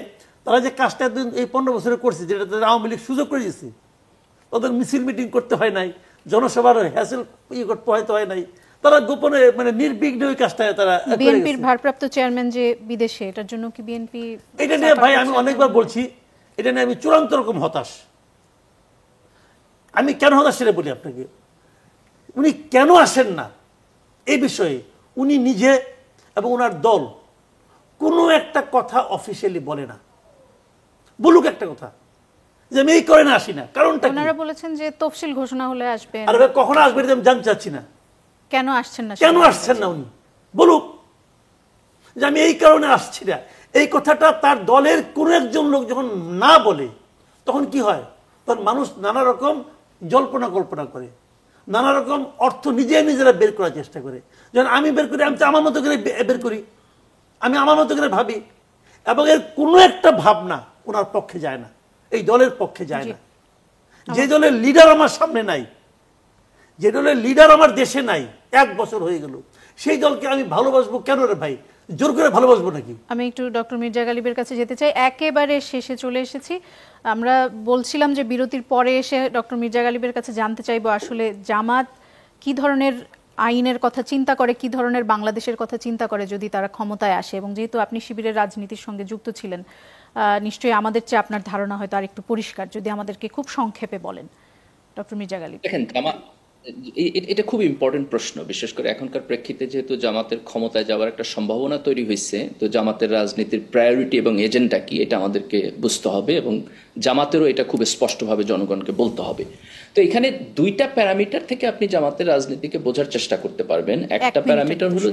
তারা যে কাজটা এই 15 বছরে করছে, যেটা তাদের আওয়ামী লীগ সুযোগ করে দিয়েছে, তাদের মিছিল মিটিং করতে হয় নাই, জনসভার হ্যাসেল করতে হয় নাই, তারা গোপনে মানে নির্বিঘ্নে ওই কাজটা তারা। বিএনপির ভারপ্রাপ্ত চেয়ারম্যান যে বিদেশে, এটার জন্য কি বিএনপি? এটা নিয়ে ভাই আমি অনেকবার বলছি, এটা নিয়ে আমি চূড়ান্ত রকম হতাশ। আমি কেন হতাশ সেটা বলি আপনাকে। উনি কেন আসেন না এই বিষয়ে, উনি নিজে এবং ওনার দল কোনো একটা কথা অফিসিয়ালি বলে না। বলুক একটা কথা যে আমি এই করে না আসি না, কারণটা ওনারা বলেছেন যে তফসিল ঘোষণা হলে আসবেন। আর কখনো আসবেন আমি জানতে চাচ্ছি না, কেন আসছেন না? কেন আসছেন না উনি বলুক যে আমি এই কারণে আসছি না। এই কথাটা তার দলের কোন একজন লোক যখন না বলে, তখন কি হয়, তখন মানুষ নানা রকম জল্পনা কল্পনা করে, নানা রকম অর্থ নিজেরা বের করার চেষ্টা করে। যখন আমি বের করি, আমি তো আমার মতো করে বের করি, আমি আমার মতো করে ভাবি, এবং এর কোনো একটা ভাবনা ওনার পক্ষে যায় না, এই দলের পক্ষে যায় না। যে দলের লিডার আমার সামনে নাই, যে দলের লিডার আমার দেশে নাই, 1 বছর হয়ে গেল, সেই দলকে আমি ভালোবাসবো কেন রে ভাই? জোর করে ভালোবাসবো নাকি? আমি একটু ডক্টর মির্জা গালিবের কাছে যেতে চাই, একেবারে শেষে চলে এসেছি। আমরা বলছিলাম যে বিরতির পরে এসে ডক্টর মির্জা গালিবের কাছে জানতে চাইবো আসলে জামাত কি ধরনের আইনের কথা চিন্তা করে, কি ধরনের বাংলাদেশের কথা চিন্তা করে যদি তারা ক্ষমতায় আসে, এবং যেহেতু আপনি শিবিরের রাজনীতির সঙ্গে যুক্ত ছিলেন, নিশ্চয়ই আমাদের চেয়ে আপনার ধারণা হয়তো আর একটু পরিষ্কার, যদি আমাদেরকে খুব সংক্ষেপে বলেন ডক্টর মির্জা গালিব। দেখেন, এটা খুব ইম্পর্টেন্ট প্রশ্ন, বিশেষ করে এখনকার প্রেক্ষিতে যেহেতু জামাতের ক্ষমতায় যাওয়ার একটা সম্ভাবনা তৈরি হয়েছে, তো জামাতের রাজনীতির প্রায়োরিটি এবং এজেন্ডা কি এটা আমাদেরকে বুঝতে হবে, এবং জামাতেরও এটা খুব স্পষ্টভাবে জনগণকে বলতে হবে। তো এখানে দুইটা প্যারামিটার থেকে আপনি জামাতের রাজনীতিকে বোঝার চেষ্টা করতে পারবেন। একটা প্যারামিটার হলো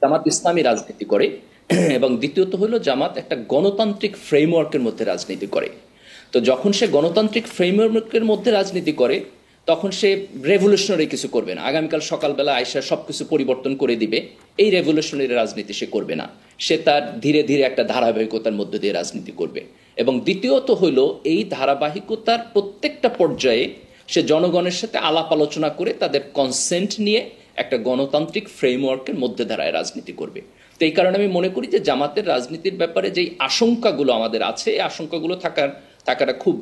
জামাত ইসলামী রাজনীতি করে, এবং দ্বিতীয়ত হলো জামাত একটা গণতান্ত্রিক ফ্রেমওয়ার্কের মধ্যে রাজনীতি করে। তো যখন সে গণতান্ত্রিক ফ্রেমওয়ার্কের মধ্যে রাজনীতি করে, তখন সে রেভলিউশনারি কিছু করবে না, আগামীকাল সকালবেলা আয়সা সবকিছু পরিবর্তন করে দিবে, এই রেভলিউশনারি রাজনীতি সে করবে না। সে তার ধীরে ধীরে একটা ধারাবাহিকতার মধ্যে দিয়ে রাজনীতি করবে। এবং দ্বিতীয়ত হলো, এই ধারাবাহিকতার প্রত্যেকটা পর্যায়ে সে জনগণের সাথে আলাপ আলোচনা করে তাদের কনসেন্ট নিয়ে একটা গণতান্ত্রিক ফ্রেমওয়ার্কের মধ্যে ধারায় রাজনীতি করবে। তো এই কারণে আমি মনে করি যে জামাতের রাজনীতির ব্যাপারে যেই আশঙ্কাগুলো আমাদের আছে, এই আশঙ্কাগুলো থাকাটা খুব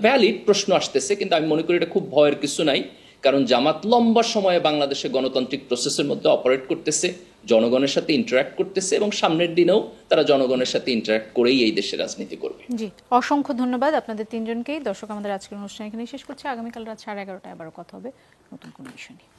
ভ্যালিড। প্রশ্ন আসতেছে, কিন্তু আমি মনে করি এটা খুব ভয়ের কিছু নাই, কারণ জামাত লম্বা সময়ে বাংলাদেশে গণতান্ত্রিক প্রসেসের মধ্যে অপারেট করতেছে, জনগণের সাথে ইন্টারাক্ট করতেছে, এবং সামনের দিনেও তারা জনগণের সাথে ইন্টারাক্ট করেই এই দেশে রাজনীতি করবে। জি, অসংখ্য ধন্যবাদ আপনাদের তিনজনকেই। দর্শক, আমাদের আজকের অনুষ্ঠান এখানেই শেষ করছি। আগামীকাল রাত 11:30টায় আবারও কথা হবে নতুন কোনো বিষয় নিয়ে।